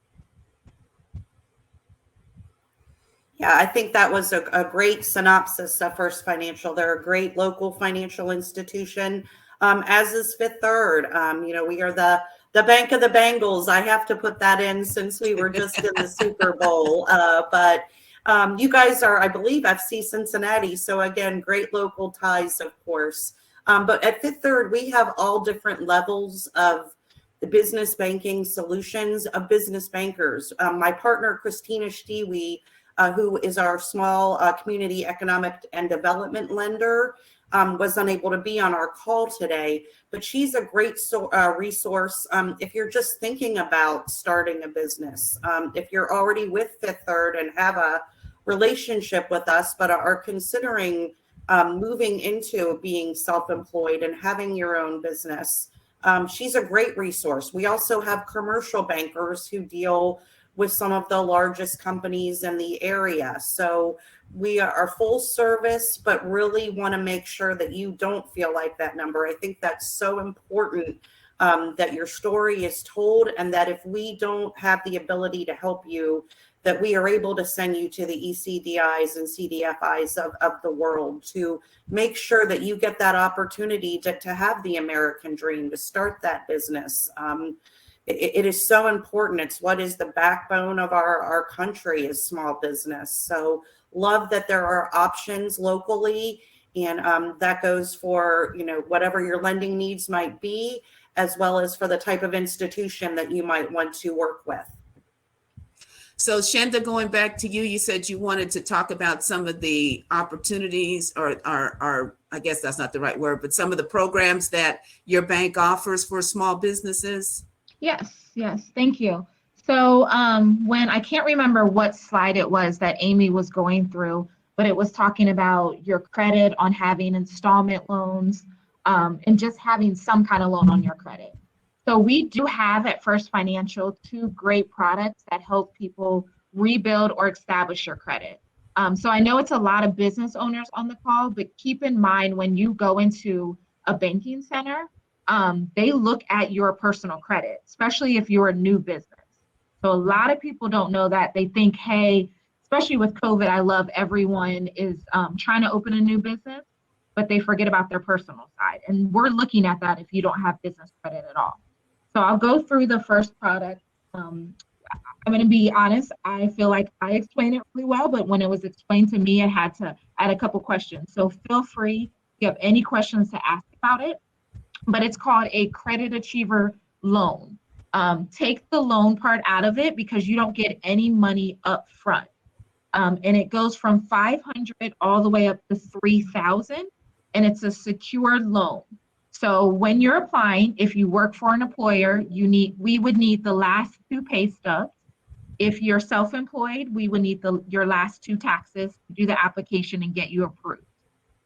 Yeah, I think that was a great synopsis of First Financial. They're a great local financial institution, as is Fifth Third. We are the Bank of the Bengals. I have to put that in since we were just in the Super Bowl. But you guys are, I believe, FC Cincinnati. So again, great local ties, of course. But at Fifth Third, we have all different levels of the business banking solutions of business bankers. My partner, Christina Stewe, who is our small community economic and development lender, was unable to be on our call today, but she's a great resource if you're just thinking about starting a business. If you're already with Fifth Third and have relationship with us, but are considering moving into being self-employed and having your own business. She's a great resource. We also have commercial bankers who deal with some of the largest companies in the area. So we are full service, but really want to make sure that you don't feel like that number. I think that's so important, that your story is told, and that if we don't have the ability to help you, that we are able to send you to the ECDIs and CDFIs of the world to make sure that you get that opportunity to have the American dream, to start that business. It is so important. It's what is the backbone of our country is small business. So love that there are options locally, and that goes for, you know, whatever your lending needs might be, as well as for the type of institution that you might want to work with. So Shenda, going back to you, you said you wanted to talk about some of the opportunities, or I guess that's not the right word, but some of the programs that your bank offers for small businesses. Yes, thank you. So when I can't remember what slide it was that Amy was going through, but it was talking about your credit on having installment loans, and just having some kind of loan on your credit. So we do have at First Financial 2 great products that help people rebuild or establish your credit. So I know it's a lot of business owners on the call, but keep in mind when you go into a banking center, they look at your personal credit, especially if you're a new business. So a lot of people don't know that. They think, hey, especially with COVID, I love everyone is trying to open a new business, but they forget about their personal side. And we're looking at that if you don't have business credit at all. So I'll go through the first product. I'm going to be honest, I feel like I explained it really well, but when it was explained to me, I had to add a couple questions. So feel free if you have any questions to ask about it. But it's called a credit achiever loan. Take the loan part out of it because you don't get any money up front. And it goes from 500 all the way up to 3,000, and it's a secured loan. So when you're applying, if you work for an employer, we would need the last 2 pay stubs. If you're self-employed, we would need your last 2 taxes to do the application and get you approved.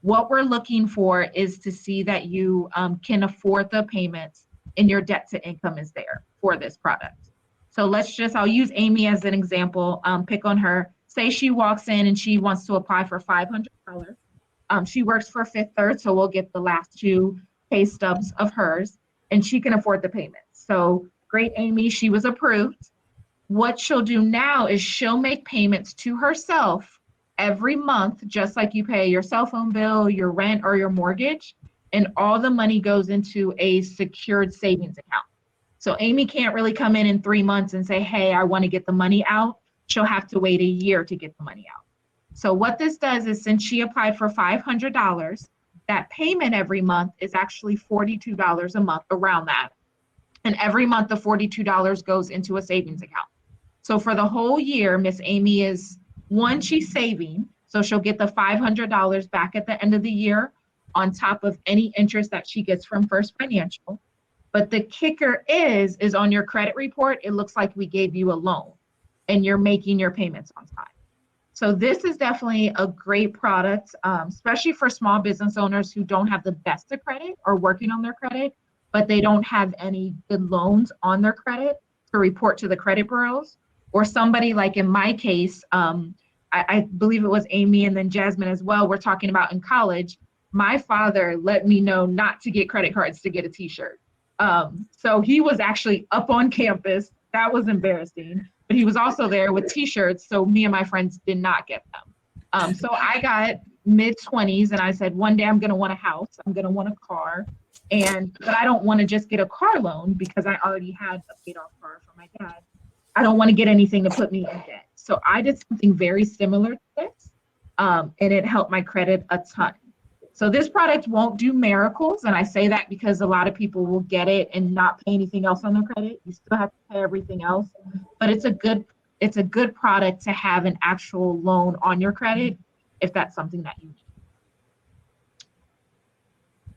What we're looking for is to see that you can afford the payments and your debt to income is there for this product. So I'll use Amy as an example, pick on her. Say she walks in and she wants to apply for $500. She works for Fifth Third, so we'll get the last 2 pay stubs of hers and she can afford the payments. So great, Amy, she was approved. What she'll do now is she'll make payments to herself every month, just like you pay your cell phone bill, your rent, or your mortgage, and all the money goes into a secured savings account. So Amy can't really come in 3 months and say, hey, I want to get the money out. She'll have to wait a year to get the money out. So what this does is, since she applied for $500, that payment every month is actually $42 a month, around that. And every month the $42 goes into a savings account. So for the whole year, Miss Amy she's saving, so she'll get the $500 back at the end of the year on top of any interest that she gets from First Financial. But the kicker is on your credit report, it looks like we gave you a loan and you're making your payments on time. So this is definitely a great product, especially for small business owners who don't have the best of credit or working on their credit, but they don't have any good loans on their credit to report to the credit bureaus. Or somebody like in my case, I believe it was Amy and then Jasmine as well, we're talking about in college, my father let me know not to get credit cards to get a t-shirt. So he was actually up on campus. That was embarrassing. But he was also there with t-shirts, so me and my friends did not get them. So I got mid-20s and I said, one day I'm going to want a house, I'm going to want a car, but I don't want to just get a car loan because I already had a paid off car for my dad. I don't want to get anything to put me in debt. So I did something very similar to this, and it helped my credit a ton. So this product won't do miracles, and I say that because a lot of people will get it and not pay anything else on their credit. You still have to pay everything else, but it's a good product to have an actual loan on your credit if that's something that you need.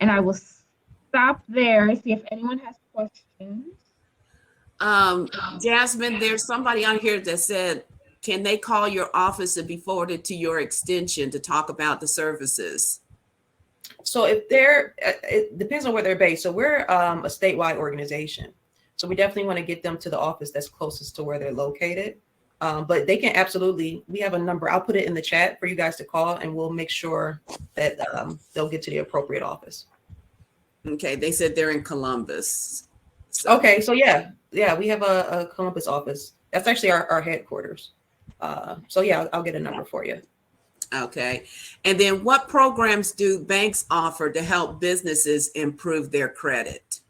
And I will stop there, see if anyone has questions. Jasmine, there's somebody on here that said can they call your office and be forwarded to your extension to talk about the services? So if they're, it depends on where they're based. So we're a statewide organization. So we definitely want to get them to the office that's closest to where they're located. But they can absolutely, we have a number. I'll put it in the chat for you guys to call, and we'll make sure that they'll get to the appropriate office. Okay, they said they're in Columbus. So. Okay, so yeah, we have a Columbus office. That's actually our headquarters. So yeah, I'll get a number for you. Okay. And then what programs do banks offer to help businesses improve their credit?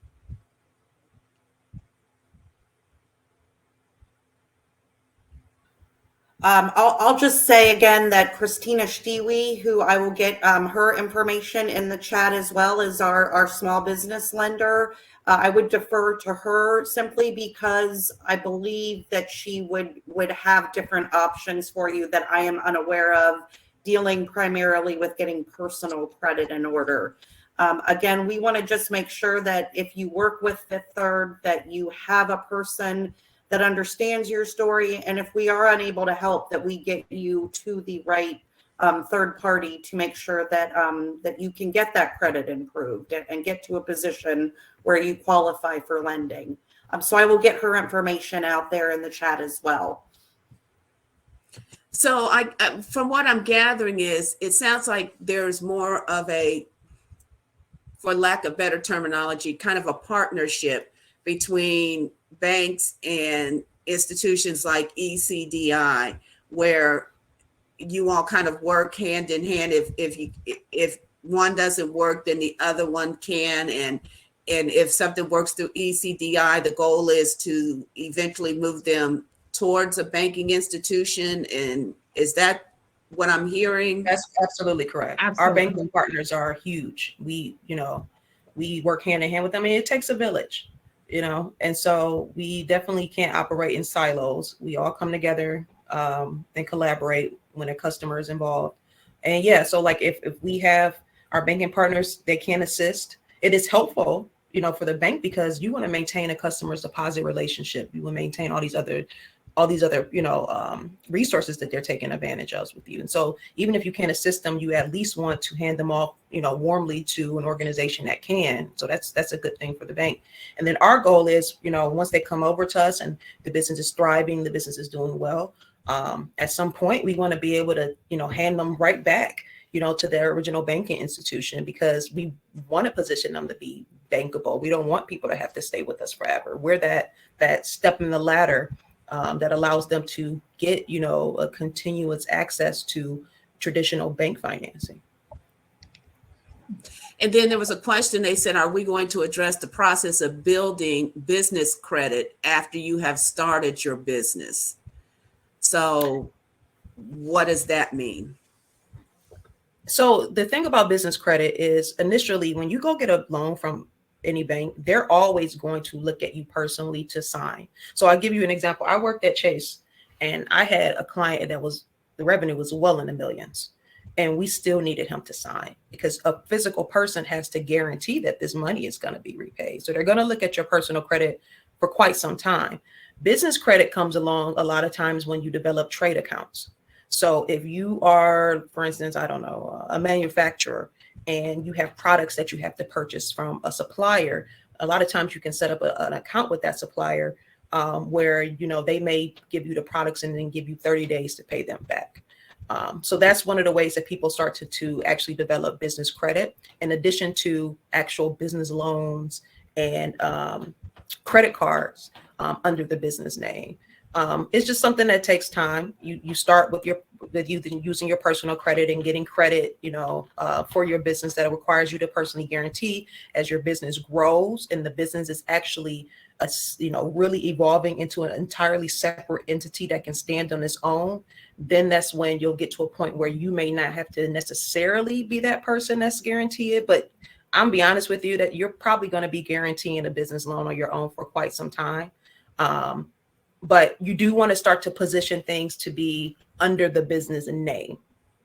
I'll just say again that Christina Stiwi, who I will get her information in the chat as well, as our small business lender. I would defer to her simply because I believe that she would have different options for you that I am unaware of, dealing primarily with getting personal credit in order. Again, we want to just make sure that if you work with Fifth Third, that you have a person that understands your story, and if we are unable to help, that we get you to the right third party to make sure that that you can get that credit improved and get to a position where you qualify for lending. So I will get her information out there in the chat as well. So from what I'm gathering is, it sounds like there's more of a, for lack of better terminology, kind of a partnership between banks and institutions like ECDI, where you all kind of work hand in hand. If one doesn't work, then the other one can, and if something works through ECDI, the goal is to eventually move them towards a banking institution. And is that what I'm hearing? That's absolutely correct. Absolutely. Our banking partners are huge. We work hand in hand with them, and it takes a village, and so we definitely can't operate in silos. We all come together and collaborate when a customer is involved. And yeah, so like if we have our banking partners, they can assist. It is helpful, for the bank, because you want to maintain a customer's deposit relationship. You will maintain all these other resources that they're taking advantage of with you. And so even if you can't assist them, you at least want to hand them off, warmly to an organization that can. So that's a good thing for the bank. And then our goal is, once they come over to us and the business is thriving, the business is doing well, at some point we want to be able to, hand them right back, to their original banking institution, because we want to position them to be bankable. We don't want people to have to stay with us forever. We're that step in the ladder that allows them to get, a continuous access to traditional bank financing. And then there was a question. They said, are we going to address the process of building business credit after you have started your business? So what does that mean? So the thing about business credit is, initially, when you go get a loan from any bank, they're always going to look at you personally to sign. So I'll give you an example. I worked at Chase, and I had a client that the revenue was well in the millions, and we still needed him to sign, because a physical person has to guarantee that this money is going to be repaid. So they're going to look at your personal credit for quite some time. Business credit comes along a lot of times when you develop trade accounts. So if you are, for instance, I don't know, a manufacturer, and you have products that you have to purchase from a supplier, a lot of times you can set up an account with that supplier where, they may give you the products and then give you 30 days to pay them back. So that's one of the ways that people start to actually develop business credit, in addition to actual business loans and credit cards under the business name. It's just something that takes time. You start with using your personal credit and getting credit, for your business that requires you to personally guarantee. As your business grows and the business is actually, really evolving into an entirely separate entity that can stand on its own, then that's when you'll get to a point where you may not have to necessarily be that person that's guaranteed. But I'm be honest with you that you're probably going to be guaranteeing a business loan on your own for quite some time. But you do want to start to position things to be under the business name,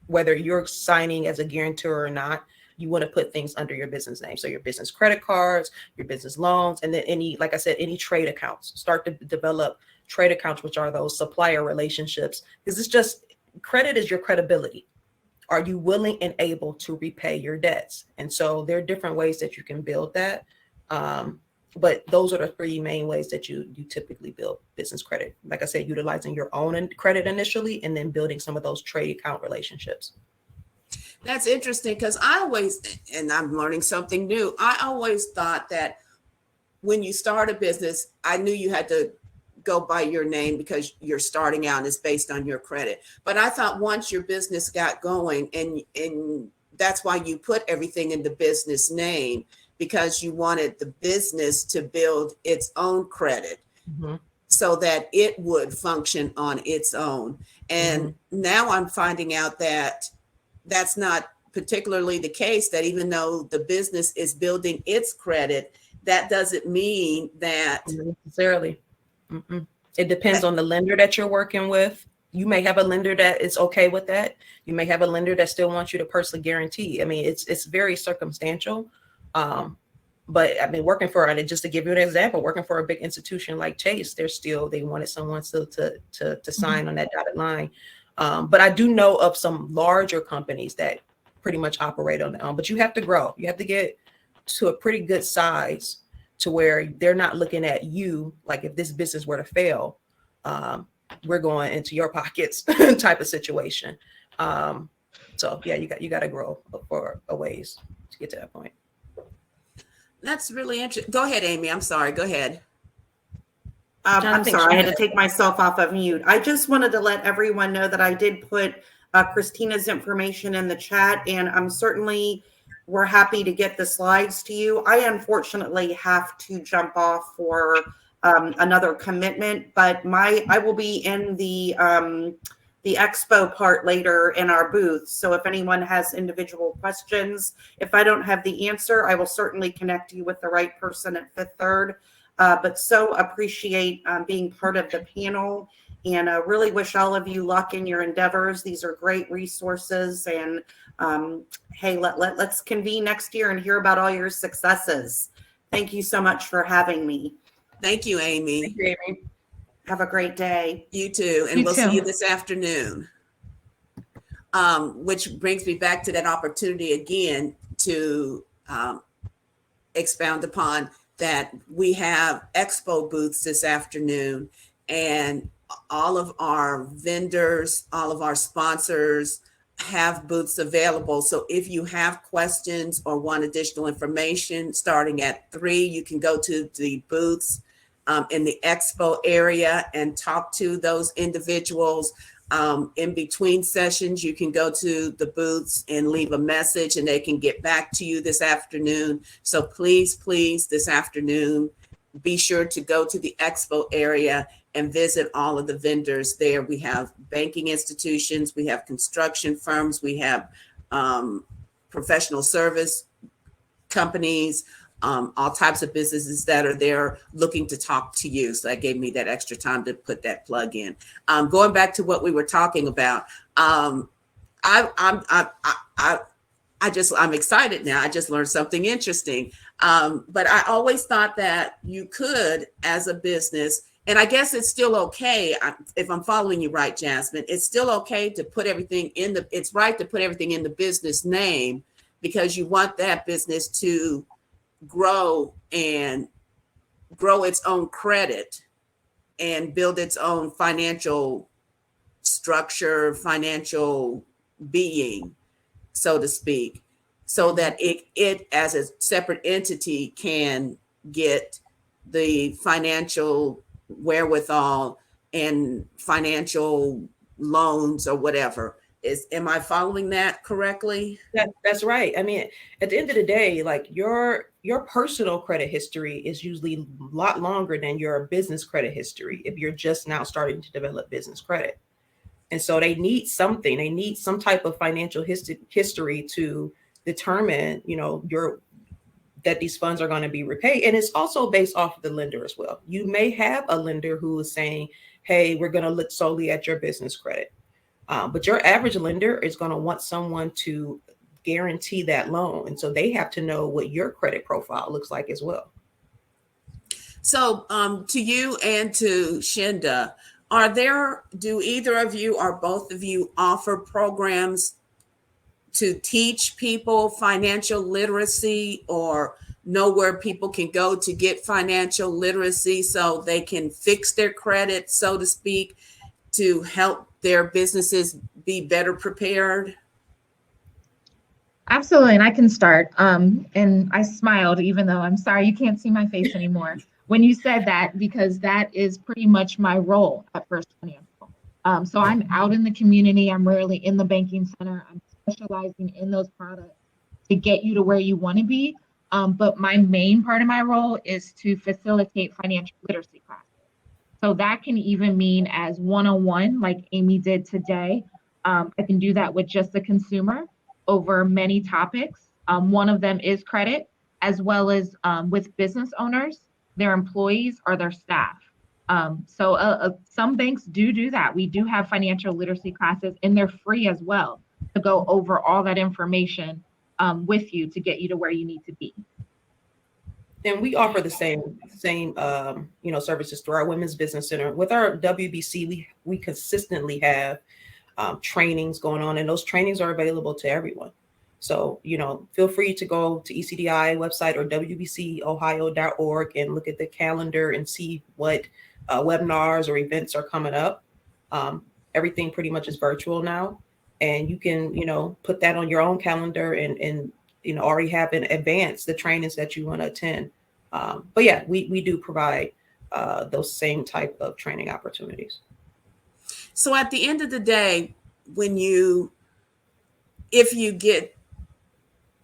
whether you're signing as a guarantor or not. you want to put things under your business name. So your business credit cards, your business loans, and then any, like I said, any trade accounts. Start to develop trade accounts, which are those supplier relationships, because it's just, credit is your credibility. Are you willing and able to repay your debts? And so there are different ways that you can build that. But those are the three main ways that you typically build business credit. Like I said, utilizing your own credit initially, and then building some of those trade account relationships. That's interesting, because I always, and I'm learning something new, I always thought that when you start a business, I knew you had to go by your name because you're starting out and it's based on your credit. But I thought once your business got going, and that's why you put everything in the business name, because you wanted the business to build its own credit so that it would function on its own. And now I'm finding out that that's not particularly the case, that even though the business is building its credit, that doesn't mean that necessarily. It depends on the lender that you're working with. You may have a lender that is okay with that. You may have a lender that still wants you to personally guarantee. I mean, it's very circumstantial. But I've been working for, and just to give you an example, working for a big institution like Chase, they wanted someone still to sign on that dotted line. But I do know of some larger companies that pretty much operate on their own, but you have to grow. You have to get to a pretty good size to where they're not looking at you like, if this business were to fail, we're going into your pockets type of situation. So yeah, you got to grow for a ways to get to that point. That's really interesting. Go ahead, Amy. I'm sorry. Go ahead. I'm sorry, I had to take myself off of mute. I just wanted to let everyone know that I did put Christina's information in the chat, and we're happy to get the slides to you. I unfortunately have to jump off for another commitment, but I will be in the expo part later in our booth. So if anyone has individual questions, if I don't have the answer, I will certainly connect you with the right person at Fifth Third. But so appreciate being part of the panel, and really wish all of you luck in your endeavors. These are great resources, and hey, let's convene next year and hear about all your successes. Thank you so much for having me. Thank you, Amy. Thank you, Amy. Have a great day. You too. And You we'll too. see you this afternoon. Which brings me back to that opportunity again to expound upon that we have expo booths this afternoon, and all of our vendors, all of our sponsors have booths available. So if you have questions or want additional information, starting at 3, you can go to the booths in the expo area and talk to those individuals. In between sessions, you can go to the booths and leave a message, and they can get back to you this afternoon. So please, this afternoon, be sure to go to the expo area and visit all of the vendors there. We have banking institutions, we have construction firms, we have professional service companies, all types of businesses that are there looking to talk to you. So that gave me that extra time to put that plug in. Going back to what we were talking about, I'm excited now. I just learned something interesting. But I always thought that you could, as a business, and I guess it's still okay, if I'm following you right, Jasmine, it's still okay to put everything it's right to put everything in the business name, because you want that business to grow and grow its own credit and build its own financial structure, financial being, so to speak, so that it as a separate entity can get the financial wherewithal and financial loans or whatever. Am I following that correctly? That's right. I mean, at the end of the day, like your personal credit history is usually a lot longer than your business credit history if you're just now starting to develop business credit. And so they need something. They need some type of financial history to determine, that these funds are going to be repaid. And it's also based off of the lender as well. You may have a lender who is saying, hey, we're going to look solely at your business credit. But your average lender is going to want someone to guarantee that loan. And so they have to know what your credit profile looks like as well. So to you and to Shinda, do either of you or both of you offer programs to teach people financial literacy, or know where people can go to get financial literacy so they can fix their credit, so to speak, to help their businesses be better prepared? Absolutely, and I can start. And I smiled, even though I'm sorry you can't see my face anymore when you said that, because that is pretty much my role at First Financial. So I'm out in the community. I'm rarely in the banking center. I'm specializing in those products to get you to where you want to be. But my main part of my role is to facilitate financial literacy classes. So that can even mean as one-on-one, like Amy did today. I can do that with just the consumer over many topics. One of them is credit, as well as with business owners, their employees, or their staff. So some banks do that. We do have financial literacy classes, and they're free as well, to go over all that information with you to get you to where you need to be. And we offer the same services through our Women's Business Center. With our WBC, we consistently have trainings going on, and those trainings are available to everyone. So, feel free to go to ECDI website or wbcohio.org and look at the calendar and see what webinars or events are coming up. Everything pretty much is virtual now, and you can, put that on your own calendar and already have in advance the trainings that you want to attend. But yeah, we do provide those same type of training opportunities. So at the end of the day, if you get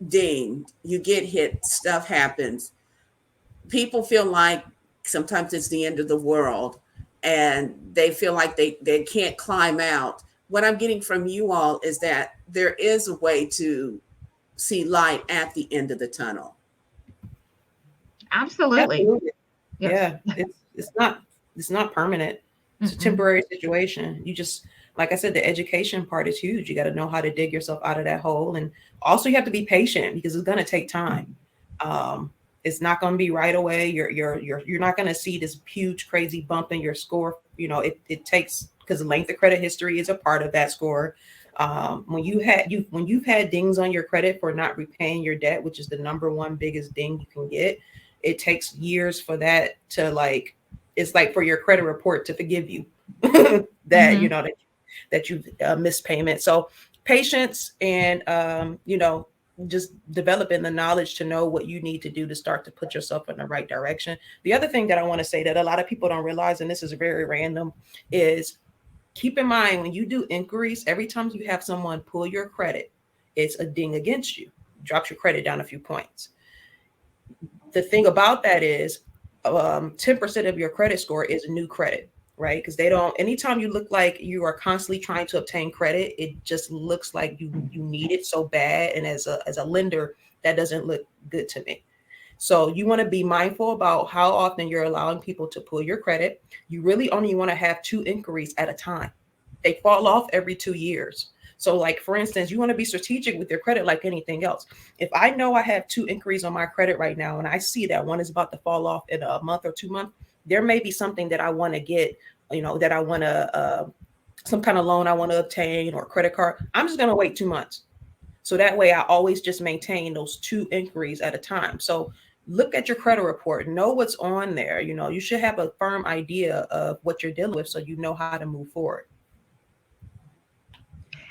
dinged, you get hit, stuff happens, people feel like sometimes it's the end of the world and they feel like they can't climb out. What I'm getting from you all is that there is a way to see light at the end of the tunnel. Absolutely. Yes. Yeah, it's not permanent. It's a temporary situation. You just, like I said, the education part is huge. You got to know how to dig yourself out of that hole. And also you have to be patient, because it's going to take time. It's not going to be right away. You're not going to see this huge, crazy bump in your score. It takes, because the length of credit history is a part of that score. When you've had dings on your credit for not repaying your debt, which is the number one biggest ding you can get, it takes years for that to it's like for your credit report to forgive you that that you've missed payment. So patience and just developing the knowledge to know what you need to do to start to put yourself in the right direction. The other thing that I want to say that a lot of people don't realize, and this is very random, is keep in mind when you do inquiries, every time you have someone pull your credit, it's a ding against you. Drops your credit down a few points. The thing about that is 10% of your credit score is new credit, right? Because anytime you look like you are constantly trying to obtain credit, it just looks like you need it so bad. And as a lender, that doesn't look good to me. So you want to be mindful about how often you're allowing people to pull your credit. You really only want to have 2 inquiries at a time. They fall off every 2 years. So like, for instance, you want to be strategic with your credit like anything else. If I know I have 2 inquiries on my credit right now, and I see that one is about to fall off in a month or 2 months, there may be something that I want to get, that I want to, some kind of loan I want to obtain or credit card. I'm just going to wait 2 months. So that way I always just maintain those 2 inquiries at a time. So look at your credit report, know what's on there. You should have a firm idea of what you're dealing with so you know how to move forward.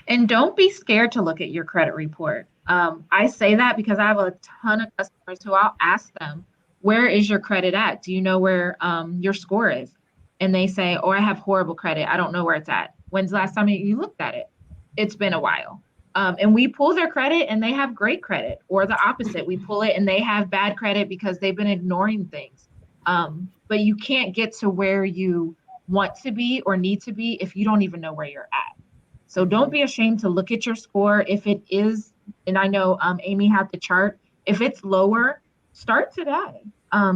And don't be scared to look at your credit report. I say that because I have a ton of customers who I'll ask them, where is your credit at? Do you know where your score is? And they say, oh, I have horrible credit. I don't know where it's at. When's the last time you looked at it? It's been a while. And we pull their credit and they have great credit, or the opposite. We pull it and they have bad credit because they've been ignoring things. But you can't get to where you want to be or need to be if you don't even know where you're at. So don't be ashamed to look at your score. If it is, and I know Amy had the chart, if it's lower, start today.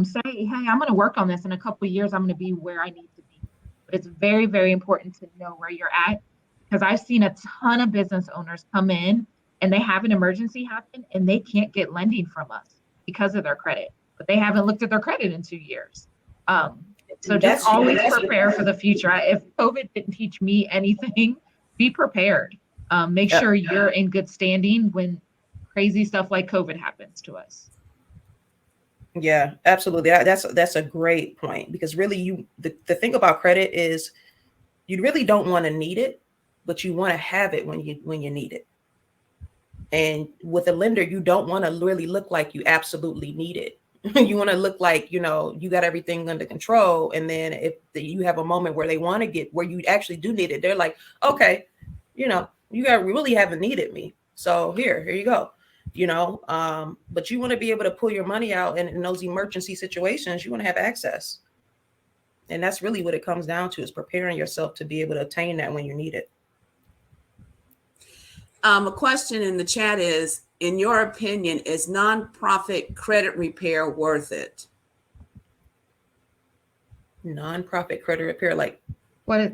Say, hey, I'm going to work on this. In a couple of years, I'm going to be where I need to be. But it's very, very important to know where you're at, because I've seen a ton of business owners come in and they have an emergency happen and they can't get lending from us because of their credit, but they haven't looked at their credit in 2 years. So just always prepare for the future. If COVID didn't teach me anything, be prepared. Make sure you're in good standing when crazy stuff like COVID happens to us. Yeah, absolutely. That's a great point, because really the thing about credit is you really don't want to need it, but you want to have it when you need it. And with a lender, you don't want to really look like you absolutely need it. You want to look like, you got everything under control. And then if you have a moment where they want to get where you actually do need it, they're like, okay, you really haven't needed me. So here you go. But you want to be able to pull your money out, and in those emergency situations, you want to have access. And that's really what it comes down to, is preparing yourself to be able to obtain that when you need it. A question in the chat is, in your opinion, is nonprofit credit repair worth it? Nonprofit credit repair, like What?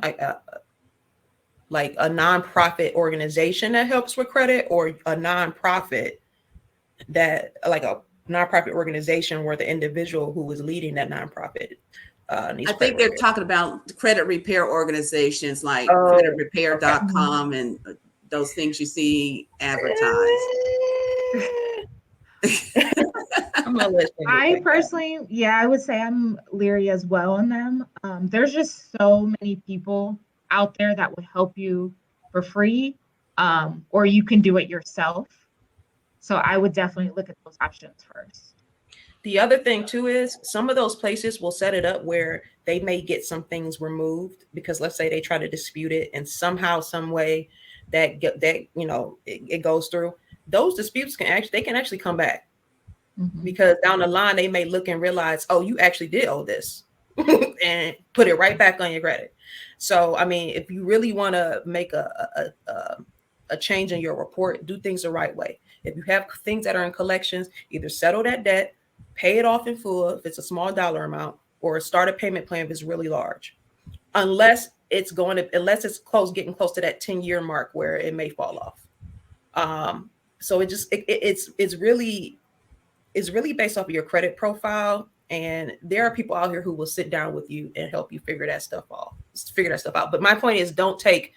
Like a nonprofit organization that helps with credit, or a nonprofit that, like a nonprofit organization where the individual who is leading that nonprofit needs I think they're talking about credit repair organizations like creditrepair.com and those things you see advertised. I personally, I would say I'm leery as well on them. There's just so many people out there that would help you for free, or you can do it yourself. So I would definitely look at those options first. The other thing too is some of those places will set it up where they may get some things removed, because let's say they try to dispute it, and somehow, some way that it goes through. Those disputes can actually come back, because down the line they may look and realize, oh, you actually did owe this, and put it right back on your credit. So I mean, if you really want to make a change in your report, do things the right way. If you have things that are in collections, either settle that debt, pay it off in full if it's a small dollar amount, or start a payment plan if it's really large. Unless it's getting close to that 10-year mark where it may fall off. So it's really based off of your credit profile. And there are people out here who will sit down with you and help you figure that stuff out. But my point is, don't take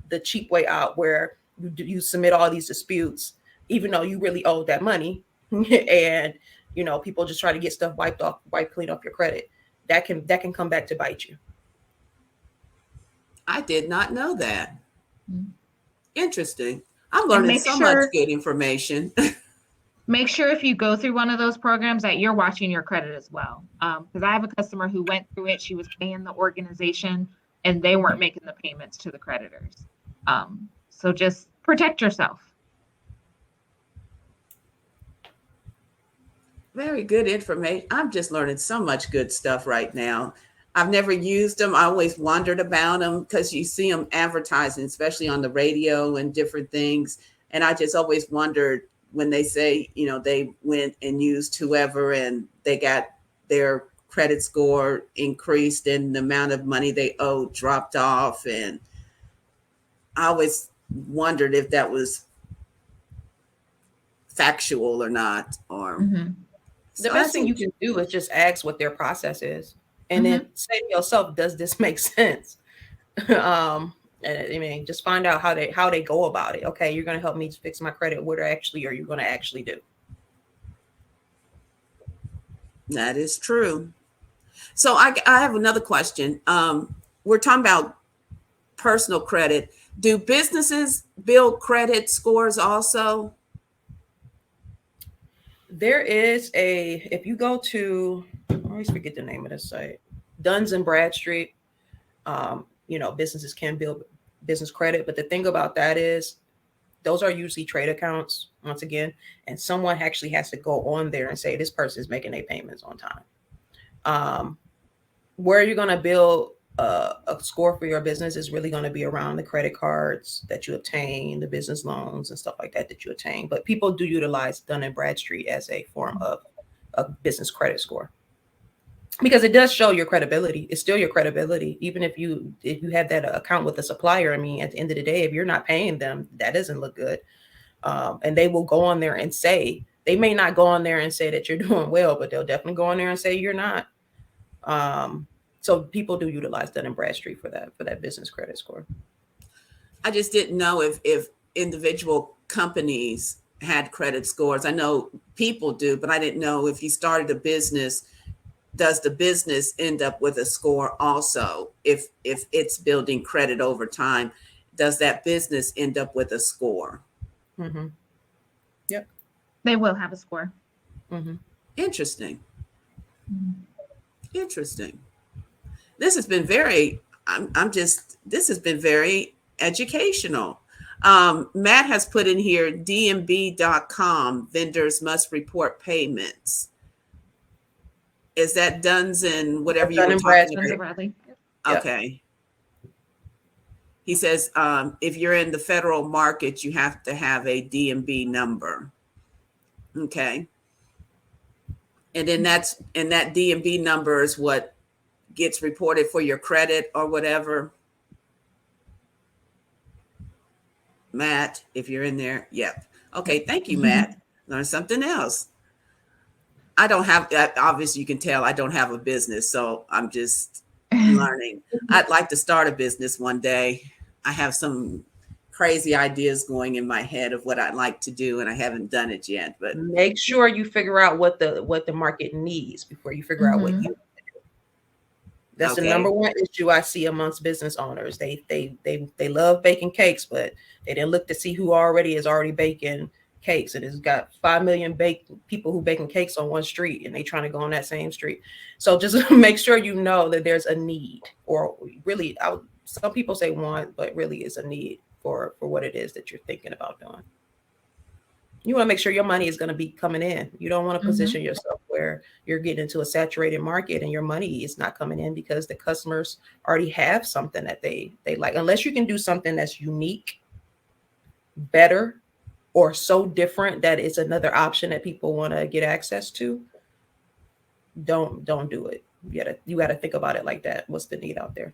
the cheap way out where you submit all these disputes, even though you really owe that money, and people just try to get stuff wiped clean off your credit. That can come back to bite you. I did not know that. Interesting. I'm learning so much good information. Make sure if you go through one of those programs that you're watching your credit as well. Because I have a customer who went through it. She was paying the organization and they weren't making the payments to the creditors. So just protect yourself. Very good information. I'm just learning so much good stuff right now. I've never used them. I always wondered about them because you see them advertising, especially on the radio and different things. And I just always wondered when they say, they went and used whoever and they got their credit score increased and the amount of money they owed dropped off. And I always wondered if that was factual or not. Or the best thing you can do is just ask what their process is. And then say to yourself, does this make sense? I mean, just find out how they go about it. Okay, you're going to help me fix my credit. What are you going to actually do? That is true. So I have another question. We're talking about personal credit. Do businesses build credit scores also? There is if you go to, I always forget the name of the site, Duns and Bradstreet, businesses can build business credit. But the thing about that is those are usually trade accounts, once again, and someone actually has to go on there and say, this person is making their payments on time. Where you're going to build a score for your business is really going to be around the credit cards that you obtain, the business loans and stuff like that you obtain. But people do utilize Dun and Bradstreet as a form of a business credit score, because it does show your credibility. It's still your credibility. Even if you have that account with a supplier, I mean, at the end of the day, if you're not paying them, that doesn't look good. And they will go on there and say, they may not go on there and say that you're doing well, but they'll definitely go on there and say you're not. So people do utilize Dun & Bradstreet for that business credit score. I just didn't know if individual companies had credit scores. I know people do, but I didn't know if you started a business, does the business end up with a score also? If it's building credit over time, does that business end up with a score? Mm-hmm. Yep. They will have a score. Mm-hmm. Interesting. Interesting. This has been very, this has been very educational. Matt has put in here, dnb.com, vendors must report payments. Is that Dunn's and whatever you were talking Duns and about? Bradley. Okay. He says, if you're in the federal market, you have to have a DMB number. Okay. And then that DMB number is what gets reported for your credit or whatever. Matt, if you're in there. Yep. Okay. Thank you, Matt. Learn something else. I don't have that. Obviously, you can tell I don't have a business, so I'm just learning. I'd like to start a business one day. I have some crazy ideas going in my head of what I'd like to do, and I haven't done it yet. But make sure you figure out what the market needs before you figure out what you do. That's the number one issue I see amongst business owners. They love baking cakes, but they didn't look to see who is already baking cakes, and it's got 5 million people who baking cakes on one street, and they trying to go on that same street. So just make sure you know that there's a need, or really, some people say want, but really is a need for what it is that you're thinking about doing. You want to make sure your money is going to be coming in. You don't want to position yourself where you're getting into a saturated market and your money is not coming in because the customers already have something that they like. Unless you can do something that's unique, better, or so different that it's another option that people want to get access to, don't do it. You gotta think about it like that. What's the need out there?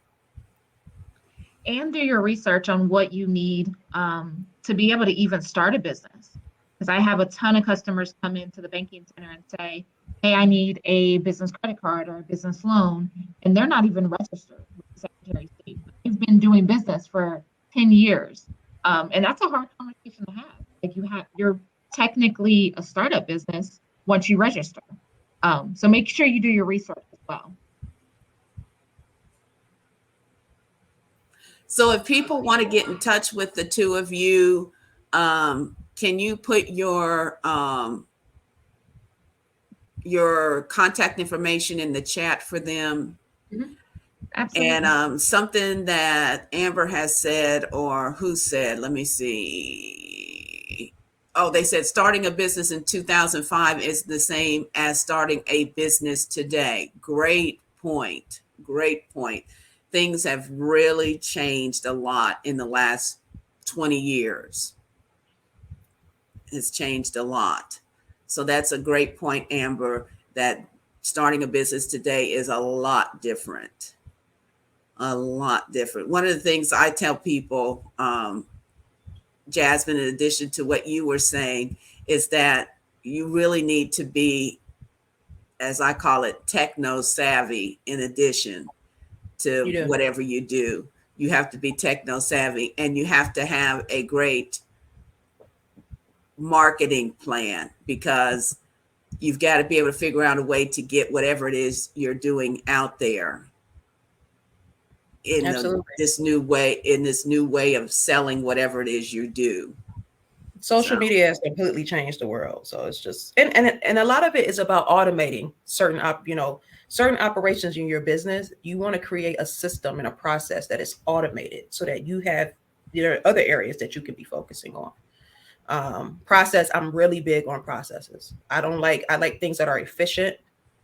And do your research on what you need to be able to even start a business. Because I have a ton of customers come into the banking center and say, hey, I need a business credit card or a business loan. And they're not even registered with the Secretary of State. They've been doing business for 10 years. And that's a hard conversation to have. Like you're technically a startup business once you register. So make sure you do your research as well. so if people want to get in touch with the two of you, can you put your contact information in the chat for them? Absolutely. And something that Amber has said, or who said, let me see. Oh, they said starting a business in 2005 is the same as starting a business today. Great point. Great point. Things have really changed a lot in the last 20 years. It's changed a lot. So that's a great point, Amber, that starting a business today is a lot different. A lot different. One of the things I tell people, Jasmine, in addition to what you were saying, is that you really need to be, as I call it, techno savvy in addition to whatever you do. You have to be techno savvy, and you have to have a great marketing plan, because you've got to be able to figure out a way to get whatever it is you're doing out there in this new way of selling whatever it is you do. Social media has completely changed the world. So it's just, and a lot of it is about automating certain operations in your business. You want to create a system and a process that is automated so that there are other areas that you can be focusing on. Process, I'm really big on processes. I like things that are efficient.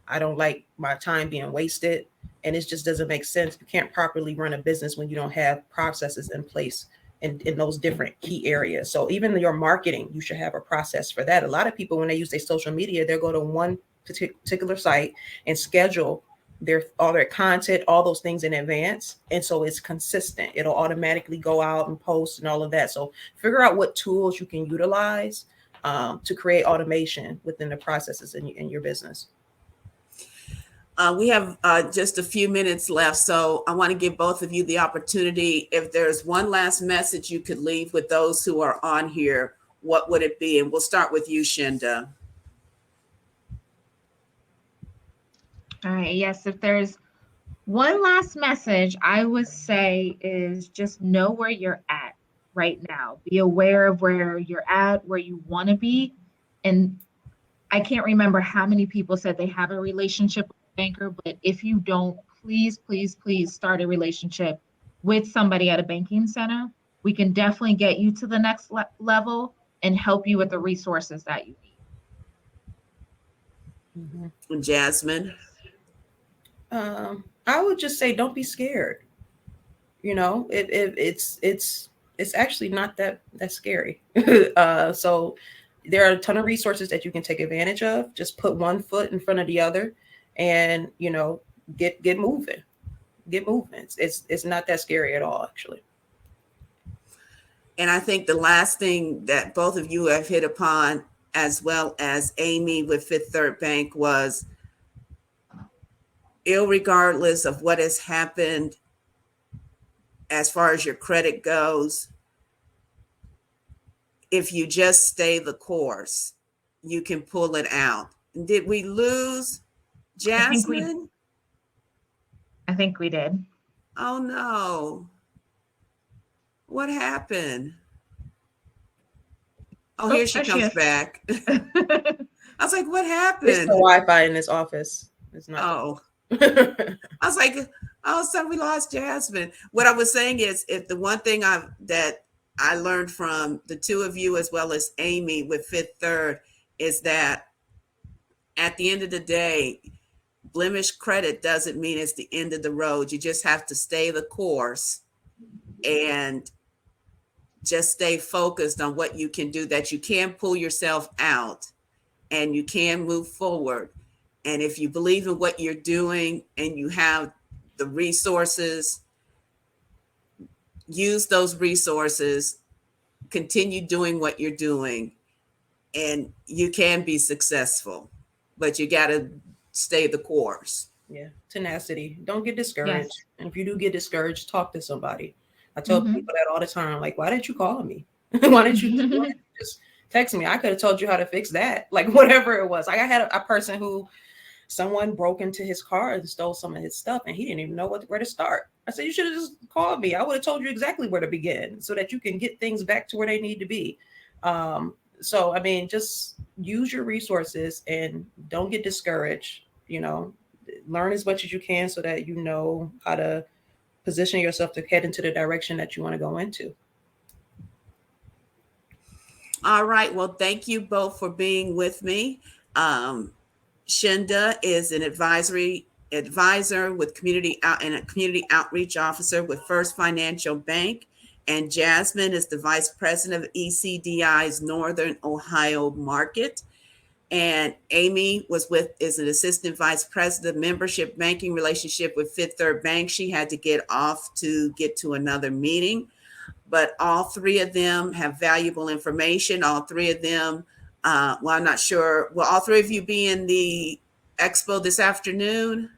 I don't like my time being wasted. And it just doesn't make sense. You can't properly run a business when you don't have processes in place in those different key areas. So even your marketing, you should have a process for that. A lot of people, when they use their social media, they'll go to one particular site and schedule all their content, all those things in advance. And so it's consistent. It'll automatically go out and post and all of that. So figure out what tools you can utilize to create automation within the processes in your business. We have just a few minutes left, so I want to give both of you the opportunity. If there's one last message you could leave with those who are on here, what would it be? And we'll start with you, Shinda. All right. Yes. If there's one last message, I would say is just know where you're at right now. Be aware of where you're at, where you want to be. And I can't remember how many people said they have a relationship with a banker, but if you don't, please, please, please start a relationship with somebody at a banking center. We can definitely get you to the next level and help you with the resources that you need. Mm-hmm. Jasmine? I would just say, don't be scared. You know, it's actually not that scary. So there are a ton of resources that you can take advantage of. Just put one foot in front of the other, and you know, get moving. It's not that scary at all, actually. And I think the last thing that both of you have hit upon, as well as Amy with Fifth Third Bank, was irregardless of what has happened as far as your credit goes, if you just stay the course, you can pull it out. Did we lose Jasmine? I think we did. Oh no. What happened? Oh, here she comes back. I was like, what happened? It's the Wi-Fi in this office. It's not. Oh. I was like, oh, so we lost Jasmine. What I was saying is, if the one thing that I learned from the two of you, as well as Amy with Fifth Third, is that at the end of the day, blemished credit doesn't mean it's the end of the road. You just have to stay the course and just stay focused on what you can do, that you can pull yourself out and you can move forward. And if you believe in what you're doing and you have the resources, use those resources, continue doing what you're doing, and you can be successful, but you got to stay the course. Yeah. Tenacity. Don't get discouraged. Yes. And if you do get discouraged, talk to somebody. I tell people that all the time. Like, why didn't you call me? Why didn't you just text me? I could have told you how to fix that. Like, whatever it was. Like, I had a person who, someone broke into his car and stole some of his stuff, and he didn't even know where to start. I said, you should have just called me. I would have told you exactly where to begin so that you can get things back to where they need to be. So, I mean, just use your resources and don't get discouraged. You know, learn as much as you can so that you know how to position yourself to head into the direction that you want to go into. All right. Well, thank you both for being with me. Shinda is an advisor with community outreach officer with First Financial Bank, and Jasmine is the vice president of ECDI's Northern Ohio market. And Amy is an assistant vice president of membership banking relationship with Fifth Third Bank. She had to get off to get to another meeting, but all three of them have valuable information. All three of them, well, I'm not sure. Will all three of you be in the expo this afternoon?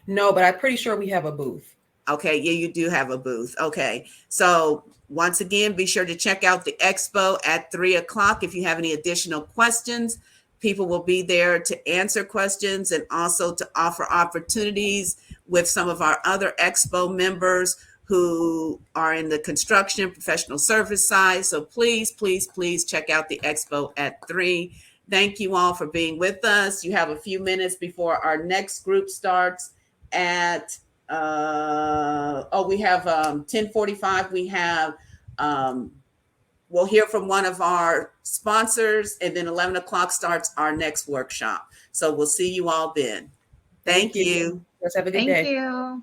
No, but I'm pretty sure we have a booth. Okay, yeah, you do have a booth. Okay, so once again, be sure to check out the expo at 3:00. If you have any additional questions, people will be there to answer questions and also to offer opportunities with some of our other expo members who are in the construction professional service side. So please, please, please check out the expo at 3:00. Thank you all for being with us. You have a few minutes before our next group starts at we have 10:45. We have we'll hear from one of our sponsors, and then 11:00 starts our next workshop. So we'll see you all then. Thank you. Let's have a good day. Thank you.